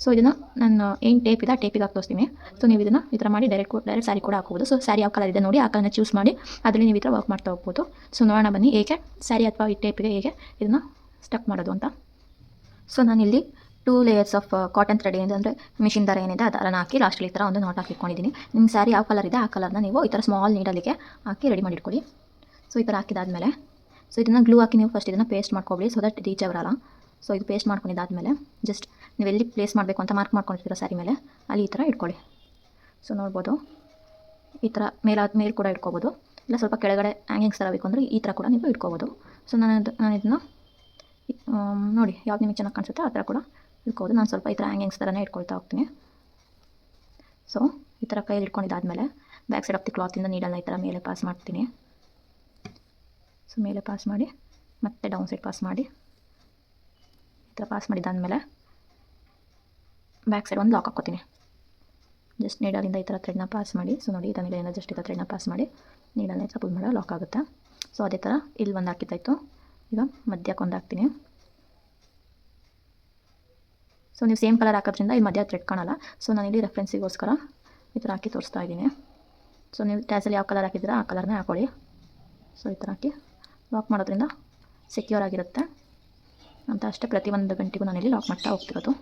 ಸೊ ಇದನ್ನು ನಾನು ಏನು ಟೇಪ್ ಇದೆ ಆ ಟೇಪಿಗೆ ಹಾಕಿ ತೋರಿಸ್ತೀನಿ. ಸೊ ನೀವು ಇದನ್ನು ಈ ಥರ ಮಾಡಿ ಡೈರೆಕ್ಟ್ ಸ್ಯಾರಿ ಕೂಡ ಹಾಕ್ಬೋದು. ಸೊ ಸ್ಯಾರಿ ಯಾವ ಕಲರ್ ಇದೆ ನೋಡಿ ಆ ಕಲರ್ನ ಚೂಸ್ ಮಾಡಿ ಅದರಲ್ಲಿ ನೀವು ಈ ಥರ ವರ್ಕ್ ಮಾಡ್ತಾ ಹೋಗ್ಬೋದು. ಸೊ ನೋಡೋಣ ಬನ್ನಿ ಹೇಗೆ ಸ್ಯಾರಿ ಅಥವಾ ಈ ಟೇಪಿಗೆ ಹೇಗೆ ಇದನ್ನು ಸ್ಟಕ್ ಮಾಡೋದು ಅಂತ. ಸೊ ನಾನಿಲ್ಲಿ 2 ಲೇಯರ್ಸ್ ಆಫ್ ಕಾಟನ್ ಥ್ರೆಡ್ ಏನಿದೆ ಅಂದರೆ ಮಿಷಿನ್ ದಾರ ಏನಿದೆ ಆ ದಾರನ ಹಾಕಿ ಲಾಸ್ಟಲ್ಲಿ ಈ ಥರ ಒಂದು ನಾಟ್ ಹಾಕಿಟ್ಕೊಂಡಿದ್ದೀನಿ. ನಿಮ್ಮ ಸ್ಯಾರಿ ಯಾವ ಕಲರ್ ಇದೆ ಆ ಕಲರ್ನ ನೀವು ಈ ಥರ ಸ್ಮಾಲ್ ನೀಡಲಿಗೆ ಹಾಕಿ ರೆಡಿ ಮಾಡಿಟ್ಕೊಳ್ಳಿ. ಸೊ ಈ ಥರ ಹಾಕಿದಾದಮೇಲೆ ಸೊ ಇದನ್ನು ಗ್ಲೂ ಹಾಕಿ ನೀವು ಫಸ್ಟ್ ಇದನ್ನು ಪೇಸ್ಟ್ ಮಾಡ್ಕೊಬಿಡಿ, ಸೊ ದಟ್ ರೀಚ್ ಬರಲ್ಲ. ಸೊ ಇದು ಪೇಸ್ಟ್ ಮಾಡ್ಕೊಂಡಿದ್ದಾದಮೇಲೆ ಜಸ್ಟ್ ನೀವು ಎಲ್ಲಿ ಪ್ಲೇಸ್ ಮಾಡಬೇಕು ಅಂತ ಮಾರ್ಕ್ ಮಾಡ್ಕೊಂಡಿರ್ತೀರ ಸ್ಯಾರಿ ಮೇಲೆ ಅಲ್ಲಿ ಈ ಥರ ಇಟ್ಕೊಳ್ಳಿ. ಸೊ ನೋಡ್ಬೋದು ಈ ಥರ ಮೇಲೆ ಕೂಡ ಇಟ್ಕೋಬೋದು, ಇಲ್ಲ ಸ್ವಲ್ಪ ಕೆಳಗಡೆ ಹ್ಯಾಂಗಿಂಗ್ಸ್ ಥರ ಬೇಕು ಅಂದರೆ ಈ ಥರ ಕೂಡ ನೀವು ಇಟ್ಕೋಬೋದು. ಸೊ ನಾನು ಇದನ್ನು ನೋಡಿ ಯಾವ್ದು ನಿಮಗೆ ಚೆನ್ನಾಗಿ ಕಾಣಿಸುತ್ತೆ ಆ ಥರ ಕೂಡ ಇಟ್ಕೋಬೋದು. ನಾನು ಸ್ವಲ್ಪ ಈ ಥರ ಹ್ಯಾಂಗಿಂಗ್ಸ್ ಥರನೇ ಇಟ್ಕೊಳ್ತಾ ಹೋಗ್ತೀನಿ. ಸೊ ಈ ಥರ ಕೈಯಲ್ಲಿ ಇಟ್ಕೊಂಡಿದ್ದಾದಮೇಲೆ ಬ್ಯಾಕ್ ಸೈಡ್ ಆಫ್ ದಿ ಕ್ಲಾತಿಂದ ನೀಡಲ್ನ ಈ ಥರ ಮೇಲೆ ಪಾಸ್ ಮಾಡ್ತೀನಿ. ಸೊ ಮೇಲೆ ಪಾಸ್ ಮಾಡಿ ಮತ್ತೆ ಡೌನ್ ಸೈಡ್ ಪಾಸ್ ಮಾಡಿ ಈ ಥರ ಪಾಸ್ ಮಾಡಿದ್ದಾದಮೇಲೆ ಬ್ಯಾಕ್ ಸೈಡ್ ಒಂದು ಲಾಕ್ ಹಾಕ್ಕೋತೀನಿ. ಜಸ್ಟ್ ನೀಡಲಿಂದ ಈ ಥರ ಥ್ರೆಡ್ನ ಪಾಸ್ ಮಾಡಿ. ಸೊ ನೋಡಿ ಇದರ ನೀಡಲಿಂದ ಜಸ್ಟ್ ಈ ಥರ ಥ್ರೆಡ್ನ ಪಾಸ್ ಮಾಡಿ ನೀಡಲ್ನ ಈ ಥರ ಪುಲ್ ಮಾಡೋ ಲಾಕ್ ಆಗುತ್ತೆ. ಸೊ ಅದೇ ಥರ ಇಲ್ಲಿ ಒಂದು ಹಾಕಿದ್ದಾಯಿತು, ಈಗ ಮಧ್ಯಕ್ಕೆ ಒಂದು ಹಾಕ್ತೀನಿ. ಸೊ ನೀವು ಸೇಮ್ ಕಲರ್ ಹಾಕೋದ್ರಿಂದ ಇಲ್ಲಿ ಮಧ್ಯ ಥ್ರೆಡ್ ಕಾಣಲ್ಲ. ಸೊ ನಾನಿಲ್ಲಿ ರೆಫರೆನ್ಸಿಗೋಸ್ಕರ ಈ ಥರ ಹಾಕಿ ತೋರಿಸ್ತಾ ಇದ್ದೀನಿ. ಸೊ ನೀವು ಟ್ಯಾಸಲ್ಲಿ ಯಾವ ಕಲರ್ ಹಾಕಿದ್ದೀರಾ ಆ ಕಲರ್ನೇ ಹಾಕೊಳ್ಳಿ. ಸೊ ಈ ಥರ ಹಾಕಿ ಲಾಕ್ ಮಾಡೋದ್ರಿಂದ ಸೆಕ್ಯೂರ್ ಆಗಿರುತ್ತೆ ಅಂತ ಅಷ್ಟೇ. ಪ್ರತಿಯೊಂದು ಗಂಟೆಗೂ ನಾನಿಲ್ಲಿ ಲಾಕ್ ಮಾಡ್ತಾ ಹೋಗ್ತಿರೋದು.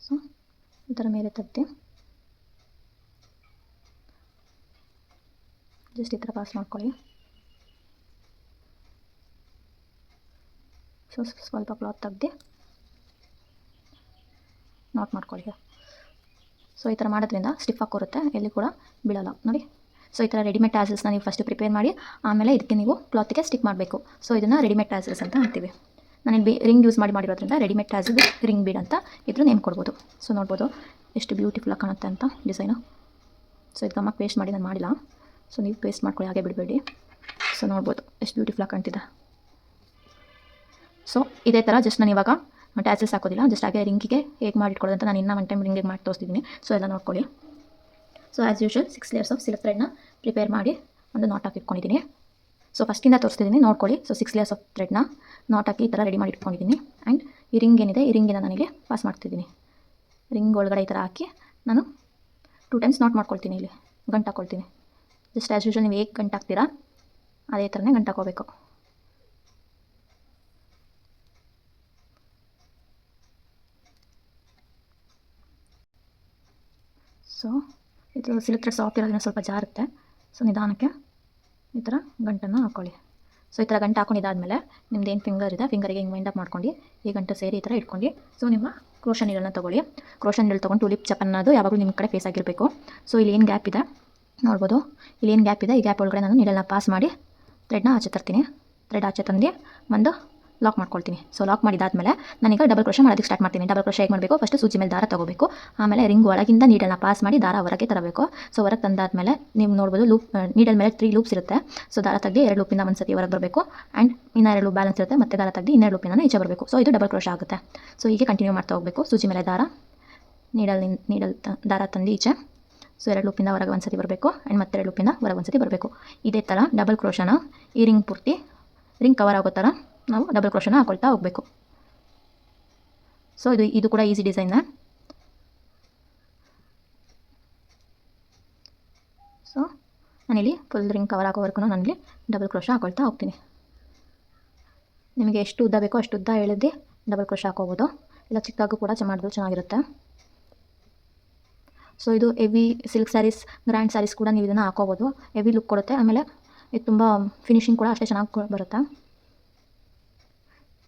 ಸೊ ಈ ಥರ ಮೇಲೆ ತೆಗ್ದು ಜಸ್ಟ್ ಈ ಥರ ಪಾಸ್ ಮಾಡ್ಕೊಳ್ಳಿ. ಸೊ ಸ್ವಲ್ಪ ಕ್ಲಾತ್ ತೆಗ್ದು ನಾಟ್ ಮಾಡ್ಕೊಳ್ಳಿ. ಸೊ ಈ ಥರ ಮಾಡೋದ್ರಿಂದ ಸ್ಟಿಫ್ ಆಗಿ ಕೂರುತ್ತೆ, ಎಲ್ಲಿ ಕೂಡ ಬೀಳಲ್ಲ ನೋಡಿ. ಸೊ ಈ ಥರ ರೆಡಿಮೇಡ್ ಟ್ಯಾಸಲ್ಸ್ನ ನೀವು ಫಸ್ಟ್ ಪ್ರಿಪೇರ್ ಮಾಡಿ ಆಮೇಲೆ ಇದಕ್ಕೆ ನೀವು ಕ್ಲಾತಿಗೆ ಸ್ಟಿಕ್ ಮಾಡಬೇಕು. ಸೊ ಇದನ್ನು ರೆಡಿಮೇಡ್ ಟ್ಯಾಸಲ್ಸ್ ಅಂತ ಅಂತೀವಿ. ನಾನಿಲ್ಲಿ ರಿಂಗ್ ಯೂಸ್ ಮಾಡಿರೋದ್ರಿಂದ ರೆಡಿಮೇಡ್ ಟ್ಯಾಸಲ್ ರಿಂಗ್ ಬೀಡ್ ಅಂತ ಇದ್ರ ನೇಮ್ ಕೊಡ್ಬೋದು. ಸೊ ನೋಡ್ಬೋದು ಎಷ್ಟು ಬ್ಯೂಟಿಫುಲ್ಲಾಗಿ ಕಾಣುತ್ತೆ ಅಂತ ಡಿಸೈನು. ಸೊ ಇದು ಗಮ್ಮಕ್ಕೆ ಪೇಸ್ಟ್ ಮಾಡಿ ನಾನು ಮಾಡಿಲ್ಲ. ಸೊ ನೀವು ಪೇಸ್ಟ್ ಮಾಡ್ಕೊಳ್ಳಿ, ಹಾಗೆ ಬಿಡಬೇಡಿ. ಸೊ ನೋಡ್ಬೋದು ಎಷ್ಟು ಬ್ಯೂಟಿಫುಲ್ಲಾಗಿ ಕಾಣ್ತಿದೆ. ಸೊ ಇದೇ ಥರ ಜಸ್ಟ್ ನಾನು ಇವಾಗ ಟ್ಯಾಸಲ್ಸ್ ಹಾಕೋದಿಲ್ಲ, ಜಸ್ಟ್ ಹಾಗೆ ರಿಂಗಿಗೆ ಹೇಗೆ ಮಾಡಿಟ್ಕೊಳ್ಳೋದು ಅಂತ ನಾನು ಇನ್ನೂ ಒನ್ ಟೈಮ್ ರಿಂಗಿಗೆ ಮಾಡಿ ತೋರಿಸ್ತಿದ್ದೀನಿ. ಸೊ ಎಲ್ಲ ನೋಡ್ಕೊಳ್ಳಿ. So as usual 6 layers of silk ಥ್ರೆಡ್ನ ಪ್ರಿಪೇರ್ ಮಾಡಿ ಒಂದು ನಾಟ್ ಹಾಕಿ ಇಟ್ಕೊಂಡಿದ್ದೀನಿ. ಸೊ ಫಸ್ಟಿಂದ ತೋರಿಸ್ತಿದ್ದೀನಿ ನೋಡ್ಕೊಳ್ಳಿ. ಸೊ 6 ಲೇಯರ್ಸ್ ಆಫ್ ಥ್ರೆಡ್ನ ನಾಟ್ ಹಾಕಿ ಈ ಥರ ರೆಡಿ ಮಾಡಿ ಇಟ್ಕೊಂಡಿದ್ದೀನಿ. ಆ್ಯಂಡ್ ಈ ರಿಂಗ್ ಏನಿದೆ ಈ ರಿಂಗಿನ ನನಗೆ ಪಾಸ್ ಮಾಡ್ತಿದ್ದೀನಿ. ರಿಂಗ್ ಒಳಗಡೆ ಈ ಥರ ಹಾಕಿ ನಾನು 2 ಟೈಮ್ಸ್ ನಾಟ್ ಮಾಡ್ಕೊಳ್ತೀನಿ. ಇಲ್ಲಿ ಗಂಟು ಹಾಕ್ಕೊಳ್ತೀನಿ. ಜಸ್ಟ್ ಆ್ಯಸ್ ಯೂಶುವಲ್ ನೀವು ಹೇಗೆ ಗಂಟು ಹಾಕ್ತೀರಾ ಅದೇ ಥರನೇ ಗಂಟು ಹಾಕೋಬೇಕು. ಸೊ ಇದು ಸಿಲ್ಕ್ ಥ್ರೆಡ್ ಸಾಫ್ಟ್ ಇರೋದ್ರಿಂದ ಸ್ವಲ್ಪ ಜಾರುತ್ತೆ. ಸೊ ನಿಧಾನಕ್ಕೆ ಈ ಥರ ಗಂಟನ್ನು ಹಾಕ್ಕೊಳ್ಳಿ. ಸೊ ಈ ಥರ ಗಂಟು ಹಾಕೊಂಡಿದ್ದಾದಮೇಲೆ ನಿಮ್ದು ಏನು ಫಿಂಗರ್ ಇದೆ ಫಿಂಗರಿಗೆ ಹಿಂಗೆ ವೈಂಡ್ ಅಪ್ ಮಾಡ್ಕೊಂಡು ಈ ಗಂಟು ಸೇರಿ ಈ ಥರ ಇಟ್ಕೊಂಡು ಸೊ ನಿಮ್ಮ ಕ್ರೋಷನ್ ನೀಡಲ್ನ ತೊಗೊಳ್ಳಿ. ಕ್ರೋಷನ್ ನೀಡಲ್ ತೊಗೊಂಡು ಟುಲಿಪ್ ಚಪ್ ಅನ್ನೋದು ಯಾವಾಗಲೂ ನಿಮ್ಮ ಕಡೆ ಫೇಸ್ ಆಗಿರಬೇಕು. ಸೊ ಇಲ್ಲಿ ಏನು ಗ್ಯಾಪ್ ಇದೆ ನೋಡ್ಬೋದು, ಇಲ್ಲಿ ಏನು ಗ್ಯಾಪ್ ಇದೆ ಈ ಗ್ಯಾಪ್ ಒಳಗಡೆ ನಾನು ನೀಡಲ್ನ ಪಾಸ್ ಮಾಡಿ ಥ್ರೆಡ್ನ ಆಚೆ ತರ್ತೀನಿ. ಥ್ರೆಡ್ ಆಚೆ ತಂದು ಒಂದು ಲಾಕ್ ಮಾಡ್ಕೊಳ್ತೀನಿ. ಸೊ ಲಾಕ್ ಮಾಡಿದಾದಮೇಲೆ ನಾನೀಗ ಡಬಲ್ ಕ್ರೋಷೆ ಮಾಡೋದಕ್ಕೆ ಸ್ಟಾರ್ಟ್ ಮಾಡ್ತೀನಿ. ಡಬಲ್ ಕ್ರೋಷೆ ಹೇಗೆ ಮಾಡಬೇಕು, ಫಸ್ಟ್ ಸೂಜಿ ಮೇಲೆ ದಾರ ತಗೋಬೇಕು, ಆಮೇಲೆ ರಿಂಗ್ ಒಳಗಿಂದ ನೀಡಲ್ನ ಪಾಸ್ ಮಾಡಿ ದಾರ ಹೊರಗೆ ತರಬೇಕು. ಸೊ ಹೊರಗೆ ತಂದಾದಮೇಲೆ ನೀವು ನೋಡ್ಬೋದು ಲೂಪ್ ನೀಡಲ್ ಮೇಲೆ 3 ಲೂಪ್ಸ್ ಇರುತ್ತೆ. ಸೊ ದಾರ ತೆಗ್ದು 2 ಲೂಪಿಂದ ಒಂದು ಸತಿ ಹೊರಗೆ ಬರಬೇಕು. ಆ್ಯಂಡ್ ಇನ್ನು 2 ಲೂಪ್ ಬ್ಯಾಲೆನ್ಸ್ ಇರುತ್ತೆ, ಮತ್ತೆ ದಾರ ತೆಗ್ದು 2 ಲೂಪಿಂದ ಈಚೆ ಬರಬೇಕು. ಸೊ ಇದು ಡಬಲ್ ಕ್ರೋಷೆ ಆಗುತ್ತೆ. ಸೊ ಹೀಗೆ ಕಂಟಿನ್ಯೂ ಮಾಡ್ತಾ ಹೋಗಬೇಕು. ಸೂಜಿ ಮೇಲೆ ದಾರ ನೀಡಲ್ ದಾರ ತಂದು ಈಚೆ. ಸೊ 2 ಲೂಪಿಂದ ಹೊರಗೆ ಒಂದು ಸತಿ ಬರಬೇಕು ಆ್ಯಂಡ್ ಮತ್ತೆ 2 ಲೂಪಿಂದ ಹೊರಗೆ ಒಂದು ಸತಿ ಬರಬೇಕು. ಇದೇ ಥರ ಡಬಲ್ ಕ್ರೋಷನ ಈ ರಿಂಗ್ ಪೂರ್ತಿ ರಿಂಗ್ ಕವರ್ ಆಗೋ ಥರ ನಾವು ಡಬಲ್ ಕ್ರೋಷನ ಹಾಕೊಳ್ತಾ ಹೋಗಬೇಕು. ಸೊ ಇದು ಕೂಡ ಈಸಿ ಡಿಸೈನ್ನ. ಸೊ ನಾನಿಲ್ಲಿ ಫುಲ್ ರಿಂಗ್ ಕವರ್ ಆಗೋವರೆಗೂ ನಾನಿಲ್ಲಿ ಡಬಲ್ ಕ್ರೋಷ ಹಾಕೊಳ್ತಾ ಹೋಗ್ತೀನಿ. ನಿಮಗೆ ಎಷ್ಟು ಉದ್ದ ಬೇಕೋ ಅಷ್ಟು ಉದ್ದ ಎಳೆದು ಡಬಲ್ ಕ್ರೋಷ ಹಾಕೋಬೋದು, ಇಲ್ಲ ಚಿಕ್ಕದಾಗೂ ಕೂಡ ಮಾಡಿದ್ರು ಚೆನ್ನಾಗಿರುತ್ತೆ. ಸೊ ಇದು heavy silk saris grand saris ಕೂಡ ನೀವು ಇದನ್ನು ಹಾಕೋಬೋದು, ಹೆವಿ ಲುಕ್ ಕೊಡುತ್ತೆ. ಆಮೇಲೆ ಇದು ತುಂಬ ಫಿನಿಶಿಂಗ್ ಕೂಡ ಅಷ್ಟೇ ಚೆನ್ನಾಗಿ ಬರುತ್ತೆ.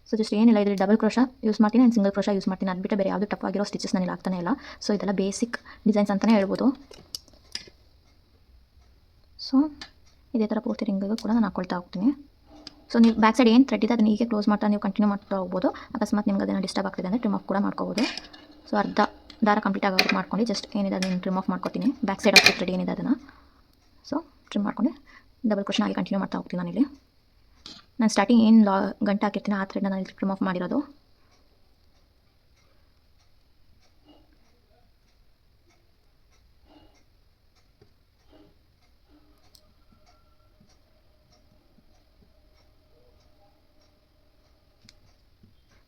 ಸೊ ಜಸ್ಟ್ ಏನಿಲ್ಲ, ಇದರಲ್ಲಿ ಡಬಲ್ ಕ್ರೋಷ ಯೂಸ್ ಮಾಡ್ತೀನಿ ಆ್ಯಂಡ್ ಸಿಂಗಲ್ ಕ್ರೋಷ ಯೂಸ್ ಮಾಡ್ತೀನಿ. ಅದು ಬಿಟ್ಟು ಬೇರೆ ಯಾವುದು ಟಫ್ ಆಗಿರೋ ಸ್ಟಿಚಸ್ ನನಗೆ ಆಗ್ತಾನೆ ಇಲ್ಲ. ಸೊ ಇದೆಲ್ಲ ಬೇಸಿಕ್ ಡಿಸೈನ್ಸ್ ಅಂತಲೇ ಹೇಳ್ಬೋದು. ಸೊ ಇದೇ ಥರ ಪೂರ್ತಿ ರಿಂಗಿಗೂ ಕೂಡ ನಾನು ಹಾಕ್ಕೊಳ್ತಾ ಹೋಗ್ತೀನಿ. ಸೊ ನೀವು ಬ್ಯಾಕ್ ಸೈಡ್ ಏನು ಥ್ರೆಡ್ ಇದೆ ಅದನ್ನು ಹೀಗೆ ಕ್ಲೋಸ್ ಮಾಡ್ತಾ ನೀವು ಕಂಟಿನ್ಯೂ ಮಾಡ್ತಾ ಹೋಗ್ಬೋದು. ಅಕಸ್ಮಾತ್ ನಿಮ್ಗೆ ಅದನ್ನು ಡಿಸ್ಟರ್ಬ್ ಆಗ್ತಿದೆ ಅಂದರೆ ಟ್ರಿಮ್ ಆಫ್ ಕೂಡ ಮಾಡ್ಕೋಬೋದು. ಸೊ ಅರ್ಧ ದಾರ ಕಂಪ್ಲೀಟ್ ಆಗೋದು ಮಾಡ್ಕೊಂಡು ಜಸ್ಟ್ ಏನಿದೆ ಅದನ್ನು ಟ್ರಿಮ್ ಆಫ್ ಮಾಡ್ಕೊತೀನಿ. ಬ್ಯಾಕ್ ಸೈಡ್ ಆಫ್ ಥ್ರೆಡ್ ಏನಿದೆ ಅದನ್ನು ಸೊ ಟ್ರಿಮ್ ಮಾಡ್ಕೊಂಡು ಡಬಲ್ ಕ್ರೋಷನ್ ಆಗಿ ಕಂಟಿನ್ಯೂ ಮಾಡ್ತಾ ಹೋಗ್ತೀನಿ. ನಾನಿಲ್ಲಿ ನಾನು ಸ್ಟಾರ್ಟಿಂಗ್ ಏನು ಗಂಟೆ ಹಾಕಿರ್ತೀನಿ ಆ ಥ್ರೆಡ್ನ ನಾನು ಟ್ರಿಮ್ ಆಫ್ ಮಾಡಿರೋದು.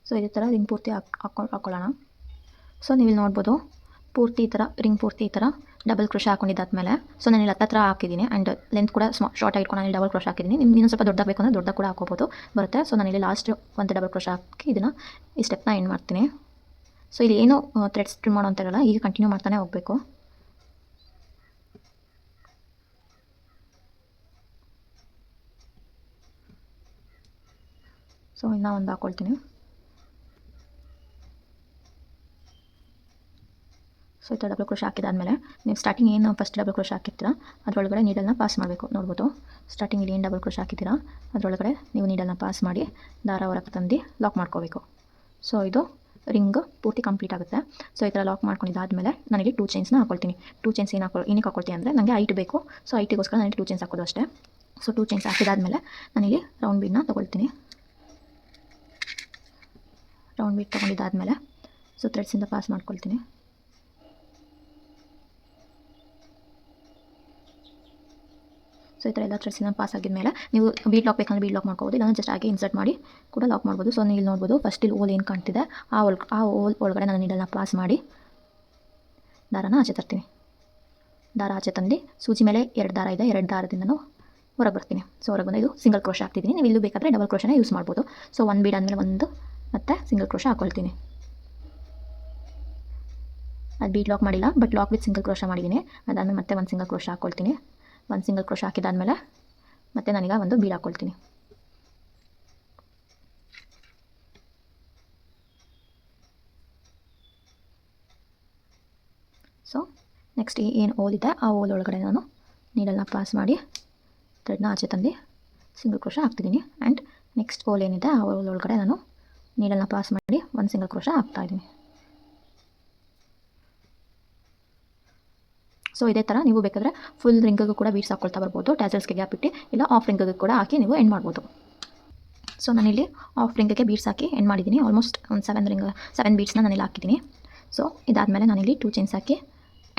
ಸೊ ಇದೇ ಥರ ರಿಂಗ್ ಪೂರ್ತಿ ಹಾಕ್ಕೊಳ್ಳೋಣ. ಸೊ ನೀವು ಇಲ್ಲಿ ನೋಡ್ಬೋದು ಪೂರ್ತಿ ಈ ಥರ ರಿಂಗ್ ಪೂರ್ತಿ ಈ ಥರ ಡಬಲ್ ಕ್ರೋಶ ಹಾಕೊಂಡಿದ್ದಾದ್ಮೇಲೆ ಸೊ ನಾನು ಇಲ್ಲಿ ಹತ್ತಿರ ಹಾಕಿದ್ದೀನಿ ಆ್ಯಂಡ್ ಲೆಂತ್ ಕೂಡ ಶಾರ್ಟ್ ಆಗಿಟ್ಕೊಂಡು ನಾನು ಡಬಲ್ ಕ್ರೋಶ ಹಾಕಿದ್ದೀನಿ. ನಿಮ್ಗೆ ಇನ್ನೊಂದು ಸ್ವಲ್ಪ ದೊಡ್ಡದಾಗಬೇಕು ಅಂದರೆ ದೊಡ್ಡ ಕೂಡ ಹಾಕೋಬೋದು ಬರುತ್ತೆ. ಸೊ ನಾನು ಇಲ್ಲಿ ಲಾಸ್ಟ್ ಒಂದು ಡಬಲ್ ಕ್ರೋಶ ಹಾಕಿ ಇದನ್ನು ಈ ಸ್ಟೆಪ್ನ ಎಂಡ್ ಮಾಡ್ತೀನಿ. ಸೊ ಇಲ್ಲಿ ಏನು ಥ್ರೆಡ್ಸ್ ಟ್ರಿಮ್ ಮಾಡೋ ಅಂತಾರಲ್ಲ, ಈಗ ಕಂಟಿನ್ಯೂ ಮಾಡ್ತಾನೆ ಹೋಗಬೇಕು. ಸೊ ಇನ್ನೂ ಒಂದು ಹಾಕ್ಕೊಳ್ತೀನಿ. ಸೊ ಈ ಥರ ಡಬಲ್ ಕ್ರೋಶ ಹಾಕಿದಾದ್ಮೇಲೆ ನೀವು ಸ್ಟಾರ್ಟಿಂಗ್ ಏನು ಫಸ್ಟ್ ಡಬಲ್ ಕ್ರೋಶ ಹಾಕಿರ್ತೀರ ಅದರೊಳಗಡೆ ನೀಡಲ್ನ ಪಾಸ್ ಮಾಡಬೇಕು. ನೋಡ್ಬೋದು ಸ್ಟಾರ್ಟಿಂಗ್ ಇಲ್ಲಿ ಏನು ಡಬಲ್ ಕ್ರೋಶ ಹಾಕಿದ್ದೀರಾ ಅದರೊಳಗಡೆ ನೀವು ನೀಡಲ್ನ ಪಾಸ್ ಮಾಡಿ ದಾರ ಹೊರಗೆ ತಂದು ಲಾಕ್ ಮಾಡ್ಕೋಬೇಕು. ಸೊ ಇದು ರಿಂಗ್ ಪೂರ್ತಿ ಕಂಪ್ಲೀಟ್ ಆಗುತ್ತೆ. ಸೊ ಈ ಥರ ಲಾಕ್ ಮಾಡ್ಕೊಂಡಿದ್ದಾದಮೇಲೆ ನನಗೆ 2 ಚೈನ್ಸ್ನ ಹಾಕೊಳ್ತೀನಿ. 2 ಚೈನ್ಸ್ ಏನಕ್ಕೆ ಹಾಕೊಳ್ತೀನಿ ಅಂದರೆ ನನಗೆ ಹೈಟ್ ಬೇಕು. ಸೊ ಹೈಟಿಗೋಸ್ಕರ ನನಗೆ 2 ಚೈನ್ಸ್ ಹಾಕೋದು ಅಷ್ಟೇ. ಸೊ 2 ಚೈನ್ಸ್ ಹಾಕಿದಾದ್ಮೇಲೆ ನನಗೆ ರೌಂಡ್ ಬೀಡನ್ನ ತೊಗೊಳ್ತೀನಿ. ರೌಂಡ್ ಬೀಡ್ ತೊಗೊಂಡಿದ್ದಾದಮೇಲೆ ಸೊ ಥ್ರೆಡ್ಸಿಂದ ಪಾಸ್ ಮಾಡ್ಕೊಳ್ತೀನಿ. ಸೊ ಈ ಥರ ಎಲ್ಲ ಥ್ರೆಡ್ಸಿನ ಪಾಸ್ ಆಗಿದ್ಮೇಲೆ ನೀವು ಬೀಡ್ ಲಾಕ್ ಬೇಕಂದ್ರೆ ಬೀಡ್ ಲಾಕ್ ಮಾಡ್ಕೋಬೋದು, ಇಲ್ಲ ಜಸ್ಟ್ ಹಾಗೆ ಇನ್ಸರ್ಟ್ ಮಾಡಿ ಕೂಡ ಲಾಕ್ ಮಾಡ್ಬೋದು. ಸೊ ನೀವು ಇಲ್ಲಿ ನೋಡ್ಬೋದು ಫಸ್ಟ್ ಇಲ್ಲಿ ಓಲ್ ಏನು ಕಾಣ್ತಿದೆ ಆ ಓಲ್ ಒಳಗಡೆ ನಾನು ನೀಡಲ್ನ ಪಾಸ್ ಮಾಡಿ ದಾರನ ಆಚೆ ತರ್ತೀನಿ. ದಾರ ಆಚೆ ತಂದು ಸೂಜಿ ಮೇಲೆ 2 ದಾರ ಇದೆ, 2 ದಾರದಿಂದನೂ ಹೊರಗೆ ಬರ್ತೀನಿ. ಸೊ ಹೊರಗೆ ಬಂದು ಇದು ಸಿಂಗಲ್ ಕ್ರೋಶ ಹಾಕ್ತಿದ್ದೀನಿ. ನೀವು ಇಲ್ಲೂ ಬೇಕಾದರೆ ಡಬಲ್ ಕ್ರೋಶನ ಯೂಸ್ ಮಾಡ್ಬೋದು. ಸೊ ಒಂದು ಬೀಡ್ ಆದಮೇಲೆ ಒಂದು ಮತ್ತೆ ಸಿಂಗಲ್ ಕ್ರೋಶ ಹಾಕ್ಕೊಳ್ತೀನಿ. ಅದು ಬೀಡ್ ಲಾಕ್ ಮಾಡಿಲ್ಲ, but lock with single crochet ಮಾಡಿದ್ದೀನಿ. ಅದಾದಮೇಲೆ ಮತ್ತೆ ಒಂದು ಸಿಂಗಲ್ ಕ್ರೋಶ ಹಾಕ್ಕೊಳ್ತೀನಿ. ಒಂದು ಸಿಂಗಲ್ ಕ್ರೋಶ ಹಾಕಿದಾದ್ಮೇಲೆ ಮತ್ತೆ ನಾನೀಗ ಒಂದು ಬೀಡ್ ಹಾಕ್ಕೊಳ್ತೀನಿ. ಸೊ ನೆಕ್ಸ್ಟ್ ಏನು ಓಲ್ ಇದೆ ಆ ಓಲ್ ಒಳಗಡೆ ನಾನು ನೀಡಲ್ನ ಪಾಸ್ ಮಾಡಿ ಥ್ರೆಡ್ನ ಆಚೆ ತಂದು ಸಿಂಗಲ್ ಕ್ರೋಶ ಹಾಕ್ತಿದ್ದೀನಿ. ಆ್ಯಂಡ್ ನೆಕ್ಸ್ಟ್ ಓಲ್ ಏನಿದೆ ಆ ಓಲ್ ಒಳಗಡೆ ನಾನು ನೀಡಲ್ನ ಪಾಸ್ ಮಾಡಿ ಒಂದು ಸಿಂಗಲ್ ಕ್ರೋಶ ಹಾಕ್ತಾಯಿದ್ದೀನಿ. ಸೊ ಇದೇ ಥರ ನೀವು ಬೇಕಾದರೆ ಫುಲ್ ರಿಂಗಿಗೂ ಕೂಡ ಬೀಡ್ಸ್ ಹಾಕ್ಕೊಳ್ತಾ ಬರ್ಬೋದು. ಟ್ಯಾಸಲ್ಸ್ಗೆ ಗ್ಯಾಪ್ ಇಟ್ಟು ಇಲ್ಲ ಆಫ್ ರಿಂಗಿಗೂ ಕೂಡ ಹಾಕಿ ನೀವು ಎಂಡ್ ಮಾಡ್ಬೋದು. ಸೊ ನಾನಿಲ್ಲಿ ಆಫ್ ರಿಂಗಿಗೆ ಬೀಡ್ಸ್ ಹಾಕಿ ಎಂಡ್ ಮಾಡಿದ್ದೀನಿ. ಆಲ್ಮೋಸ್ಟ್ ಒಂದು 7 ಬೀಡ್ಸ್ನ ನಾನಿಲ್ಲಿ ಹಾಕಿದ್ದೀನಿ. ಸೊ ಇದಾದಮೇಲೆ ನಾನಿಲ್ಲಿ 2 ಚೈನ್ಸ್ ಹಾಕಿ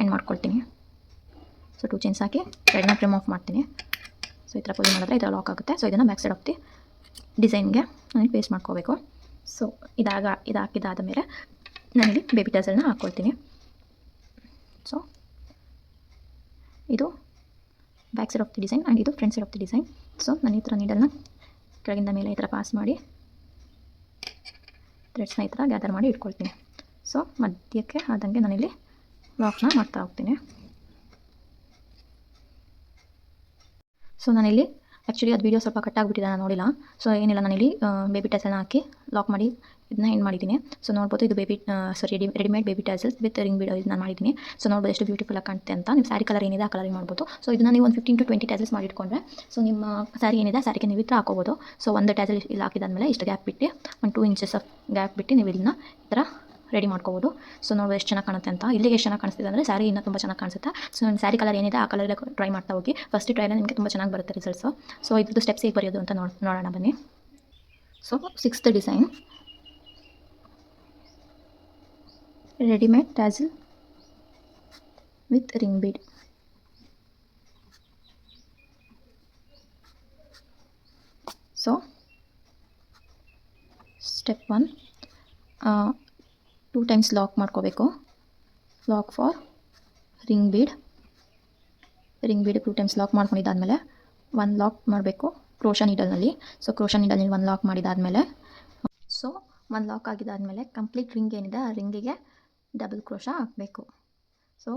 ಎಂಡ್ ಮಾಡ್ಕೊಳ್ತೀನಿ. ಸೊ 2 ಚೈನ್ಸ್ ಹಾಕಿ ಥ್ರೆಡ್ನ ಟ್ರಿಮ್ ಆಫ್ ಮಾಡ್ತೀನಿ. ಸೊ ಈ ಥರ ಪುಲ್ ಮಾಡಿದ್ರೆ ಈ ಥರ ಲಾಕ್ ಆಗುತ್ತೆ. ಸೊ ಇದನ್ನು ಬ್ಯಾಕ್ ಸೈಡ್ ಆಫ್ ದಿ ಡಿಸೈನ್ಗೆ ನನಗೆ ಪೇಸ್ಟ್ ಮಾಡ್ಕೋಬೇಕು. ಸೊ ಇದು ಹಾಕಿದಾದ ಮೇಲೆ ನಾನಿಲ್ಲಿ ಬೇಬಿ ಟ್ಯಾಸಲ್ನ ಹಾಕ್ಕೊಳ್ತೀನಿ. ಸೊ ಇದು back side of the design and ಇದು front side of the design. So ನಾನು ಈ ಥರ ನೀಡಲ್ನ ಕೆಳಗಿಂದ ಮೇಲೆ ಈ ಥರ ಪಾಸ್ ಮಾಡಿ ಥ್ರೆಡ್ಸ್ನ ಈ ಥರ ಗ್ಯಾದರ್ ಮಾಡಿ ಇಟ್ಕೊಳ್ತೀನಿ. ಸೊ ಮಧ್ಯಕ್ಕೆ ಆದಂಗೆ ನಾನಿಲ್ಲಿ ಲಾಕ್ನ ಮಾಡ್ತಾ ಹೋಗ್ತೀನಿ. ಸೊ ನಾನಿಲ್ಲಿ ಆ್ಯಕ್ಚುಲಿ ಅದು ವೀಡಿಯೋ ಸ್ವಲ್ಪ ಕಟ್ ಆಗಿಬಿಟ್ಟಿದೆ, ನಾನು ನೋಡಿಲ್ಲ. ಸೊ ಏನಿಲ್ಲ, ನಾನಿಲ್ಲಿ ಬೇಬಿ ಟ್ಯಾಸಲ್ನ ಹಾಕಿ ಲಾಕ್ ಮಾಡಿ ಇದನ್ನ ಎಂಡ್ ಮಾಡಿದ್ದೀನಿ. ಸೊ ನೋಡ್ಬೋದು ಇದು readymade baby tassels with ring bead ಇದು ನಾನು ಮಾಡಿದ್ದೀನಿ. ಸೊ ನೋಡ್ಬೋದು ಎಷ್ಟು ಬ್ಯೂಟಿಫುಲ್ ಆಗಿ ಕಾಣುತ್ತೆ ಅಂತ. ನೀವು ಸ್ಯಾರಿ ಕಲರ್ ಏನಿದೆ ಆ ಕಲರಿಂಗ್ ಮಾಡ್ಬೋದು. ಸೊ ಇದನ್ನು ನೀವು ಒಂದು 15 to 20 ಟ್ಯಾಸಲ್ಸ್ ಮಾಡಿಟ್ಕೊಂಡ್ರೆ ಸೊ ನಿಮ್ಮ ಸ್ಯಾರಿ ಏನಿದೆ ಸ್ಯಾರಿಗೆ ನೀವು ಈ ಥರ ಹಾಕೋಬೋದು. ಸೊ ಒಂದು ಟ್ಯಾಸಲ್ ಇಲ್ಲಿ ಹಾಕಿದಾದ್ಮೇಲೆ ಇಷ್ಟು ಗ್ಯಾಪ್ ಬಿಟ್ಟು ಒಂದು 2 ಇಂಚಸ್ ಆಫ್ ಗ್ಯಾಪ್ ಬಿಟ್ಟು ನೀವು ಇದನ್ನ ಈ ಥರ ರೆಡಿ ಮಾಡ್ಕೋಬೋದು. ಸೊ ನೋಡ್ಬೋದು ಎಷ್ಟು ಚೆನ್ನಾಗಿ ಕಾಣುತ್ತೆ ಅಂತ. ಇಲ್ಲಿಗೆ ಎಷ್ಟು ಚೆನ್ನಾಗಿ ಕಾಣಿಸ್ತಿದೆ ಅಂದರೆ ಸ್ಯಾರಿ ಇನ್ನೂ ತುಂಬ ಚೆನ್ನಾಗಿ ಕಾಣಿಸುತ್ತೆ. ಸೊ ನನ್ನ ಸ್ಯಾರಿ ಕಲರ್ ಏನಿದೆ ಆ ಕಲರ್ ಟ್ರೈ ಮಾಡ್ತಾ ಹೋಗಿ. ಫಸ್ಟ್ ಟ್ರೈಲ ನಿಮಗೆ ತುಂಬ ಚೆನ್ನಾಗಿ ಬರುತ್ತೆ ರಿಸಲ್ಟ್ಸು. ಸೊ ಇದ್ರದ್ದು ಸ್ಟೆಪ್ಸ್ ಹೇಗೆ ಬರೆಯೋದು ಅಂತ ನೋಡೋಣ ಬನ್ನಿ. So 6th design readymade tassel with ring bead. So step 1 2 times lock ಮಾಡ್ಕೋಬೇಕು. Lock for ring bead 2 times lock ಮಾಡ್ಕೊಂಡಿದ್ದಾದಮೇಲೆ 1 ಲಾಕ್ ಮಾಡಬೇಕು ಕ್ರೋಶಾ ನೀಡಲ್ನಲ್ಲಿ. ಸೊ ಕ್ರೋಶಾ ನೀಡಲ್ನಲ್ಲಿ 1 ಲಾಕ್ ಮಾಡಿದಾದಮೇಲೆ ಸೊ 1 ಲಾಕ್ ಆಗಿದ್ದಾದಮೇಲೆ ಕಂಪ್ಲೀಟ್ ರಿಂಗ್ ಏನಿದೆ ಆ ರಿಂಗಿಗೆ ಡಬಲ್ ಕ್ರೋಶಾ ಹಾಕಬೇಕು. ಸೊ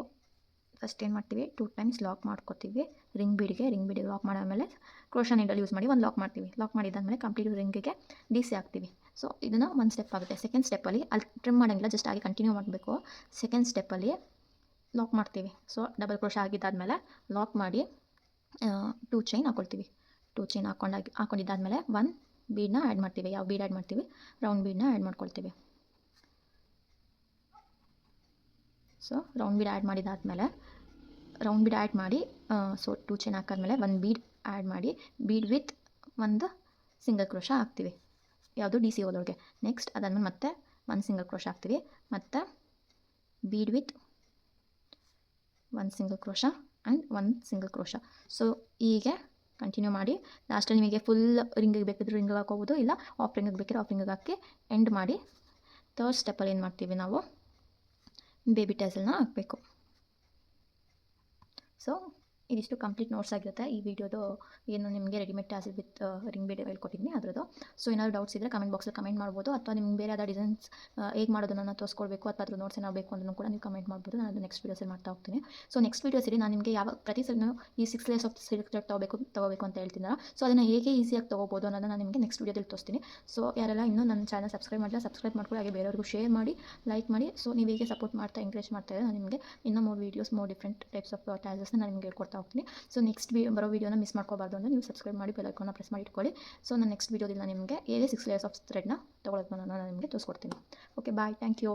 ಫಸ್ಟ್ ಏನು ಮಾಡ್ತೀವಿ, 2 ಟೈಮ್ಸ್ ಲಾಕ್ ಮಾಡ್ಕೋತೀವಿ ರಿಂಗ್ ಬೀಡಿಗೆ ಲಾಕ್ ಮಾಡಾದಮೇಲೆ ಕ್ರೋಶಾ ನೀಡಲ್ ಯೂಸ್ ಮಾಡಿ 1 ಲಾಕ್ ಮಾಡ್ತೀವಿ. ಲಾಕ್ ಮಾಡಿದ್ದಾದಮೇಲೆ ಕಂಪ್ಲೀಟ್ ರಿಂಗಿಗೆ DC ಹಾಕ್ತೀವಿ. ಸೊ ಇದನ್ನು 1 ಸ್ಟೆಪ್ ಆಗುತ್ತೆ. ಸೆಕೆಂಡ್ ಸ್ಟೆಪ್ಪಲ್ಲಿ ಅಲ್ಲಿ ಟ್ರಿಮ್ ಮಾಡೋಂಗಿಲ್ಲ, ಜಸ್ಟ್ ಆಗಿ ಕಂಟಿನ್ಯೂ ಮಾಡಬೇಕು. ಸೆಕೆಂಡ್ ಸ್ಟೆಪ್ಪಲ್ಲಿ ಲಾಕ್ ಮಾಡ್ತೀವಿ. ಸೊ ಡಬಲ್ ಕ್ರೋಶಾ ಆಗಿದ್ದಾದಮೇಲೆ ಲಾಕ್ ಮಾಡಿ 2 ಚೈನ್ ಹಾಕ್ಕೊಳ್ತೀವಿ. 2 ಚೈನ್ ಹಾಕ್ಕೊಂಡಿದ್ದಾದಮೇಲೆ 1 ಬೀಡನ್ನ ಆ್ಯಡ್ ಮಾಡ್ತೀವಿ. ಯಾವ ಬೀಡ್ ಆ್ಯಡ್ ಮಾಡ್ತೀವಿ, ರೌಂಡ್ ಬೀಡನ್ನ ಆ್ಯಡ್ ಮಾಡ್ಕೊಳ್ತೀವಿ. ಸೊ ರೌಂಡ್ ಬೀಡ್ ಆ್ಯಡ್ ಮಾಡಿದಾದಮೇಲೆ ರೌಂಡ್ ಬೀಡ್ ಆ್ಯಡ್ ಮಾಡಿ ಸೊ 2 ಚೈನ್ ಹಾಕಾದ್ಮೇಲೆ 1 ಬೀಡ್ ಆ್ಯಡ್ ಮಾಡಿ ಬೀಡ್ ವಿತ್ ಒಂದು ಸಿಂಗಲ್ ಕ್ರೋಶಾ ಹಾಕ್ತೀವಿ, ಯಾವುದು DC ಒಳಗೆ. ನೆಕ್ಸ್ಟ್ ಅದಾದ್ಮೇಲೆ ಮತ್ತೆ 1 ಸಿಂಗಲ್ ಕ್ರೋಶಾ ಹಾಕ್ತೀವಿ, ಮತ್ತು bead with 1 single crochet and 1 single crochet. So ಹೀಗೆ ಕಂಟಿನ್ಯೂ ಮಾಡಿ ಲಾಸ್ಟಲ್ಲಿ ನಿಮಗೆ ಫುಲ್ ರಿಂಗಿಗೆ ಬೇಕಿದ್ರೆ ರಿಂಗಿಗೆ ಹಾಕೋಬೋದು, ಇಲ್ಲ ಆಫ್ ರಿಂಗಿಗೆ ಬೇಕಿದ್ರೆ ಆಫ್ ರಿಂಗಿಗೆ ಹಾಕಿ ಎಂಡ್ ಮಾಡಿ. ಥರ್ಡ್ ಸ್ಟೆಪ್ಪಲ್ಲಿ ಏನು ಮಾಡ್ತೀವಿ ನಾವು, ಬೇಬಿ ಟ್ಯಾಸಲ್ನ ಹಾಕಬೇಕು. ಸೊ ಇದಿಷ್ಟು ಕಂಪ್ಲೀಟ್ ನೋಟ್ಸ್ ಆಗಿರುತ್ತೆ ಈ ವಿಡಿಯೋದು ಏನು ನಿಮಗೆ readymade tassel with ring bead ಹೇಳ್ಕೊಟ್ಟಿದ್ದೀನಿ ಅದರದ್ದು. ಸೊ ಏನಾದರೂ ಡೌಟ್ಸ್ ಇದ್ದರೆ ಕಮೆಂಟ್ ಬಾಕ್ಸಲ್ಲಿ ಕಮೆಂಟ್ ಮಾಡ್ಬೋದು, ಅಥವಾ ನಿಮ್ಗೆ ಬೇರೆ ಯಾವ್ದಾದ್ರು ಡಿಸೈನ್ಸ್ ಹೇಗೆ ಮಾಡೋದನ್ನು ತೋರಿಸ್ಕೊಡ್ಬೇಕು ಅಥವಾ ಅದ್ರ ನೋಟ್ಸ್ ಏನಾದ್ರು ಬೇಕು ಅಂದ್ರೂ ಕೂಡ ನೀವು ಕಮೆಂಟ್ ಮಾಡ್ಬೋದು. ನಾನು ಅದು ನೆಕ್ಸ್ಟ್ ವೀಡಿಯೋಸಲ್ಲಿ ಮಾಡ್ತಾ ಹೋಗ್ತೀನಿ. ಸೊ ನೆಕ್ಸ್ಟ್ ವೀಡಿಯೋಸಲ್ಲಿ ನಾನು ನಿಮಗೆ ಯಾವ ಪ್ರತಿ ಸಲ ಈ 6 ಲೇಯರ್ಸ್ ಆಫ್ ಸಿಲ್ಕ್ ಥ್ರೆಡ್ ತಗೋಬೇಕು ಅಂತ ಹೇಳ್ತೀನಲ್ಲ, ಸೊ ಅದನ್ನು ಹೇಗೆ ಈಸಿಯಾಗಿ ತೊಗೋಬೋದು ಅನ್ನೋದನ್ನು ನಾನು ನಿಮಗೆ ನೆಕ್ಸ್ಟ್ ವೀಡಿಯೋದಲ್ಲಿ ತೋರಿಸ್ತೀನಿ. ಸೊ ಯಾರೆಲ್ಲ ಇನ್ನೂ ನನ್ನ ಚಾನಲ್ ಸಬ್ಸ್ಕ್ರೈಬ್ ಮಾಡಿಲ್ಲ ಸಬ್ಸ್ಕ್ರೈಬ್ ಮಾಡ್ಕೊಳ್ಳಿ, ಹಾಗೆ ಬೇರೆಯವ್ರಿಗೂ ಶೇರ್ ಮಾಡಿ, ಲೈಕ್ ಮಾಡಿ. ಸೊ ನೀವು ಹೇಗೆ ಸಪೋರ್ಟ್ ಮಾಡ್ತಾ ಎಂಕರೇಜ್ ಮಾಡ್ತಾ ಇದ್ದಾರೆ, ನಾನು ನಿಮಗೆ ಇನ್ನೂ more videos different types of ಟ್ಯಾಸಲ್ಸ್ನ ನಾನು ನಿಮಗೆ ಹೇಳ್ಕೊಡ್ತಾ ಹೋಗ್ತೀನಿ. ಸೊ ನೆಕ್ಸ್ಟ್ ಬರೋ ವೀಡಿಯೋನ ಮಿಸ್ ಮಾಡ್ಕೋಬಾರ್ದು ಅಂದರೆ ನೀವು ಸಬ್ಸ್ಕ್ರೈಬ್ ಮಾಡಿ ಬೆಲ್ ಐಕಾನ್ನ ಪ್ರೆಸ್ ಮಾಡಿ ಇಟ್ಕೊಳ್ಳಿ. ಸೊ ನಾನು ನೆಕ್ಸ್ಟ್ ವೀಡಿಯೋದಲ್ಲಿ ನಿಮಗೆ ಹೇಗೆ 6 ಲೇಯರ್ಸ್ ಆಫ್ ಥ್ರೆಡ್ನ ತೊಗೊಳೋದು ನಾನು ನಿಮಗೆ ತೋರಿಸ್ಕೊಡ್ತೀನಿ. Okay bye, thank you.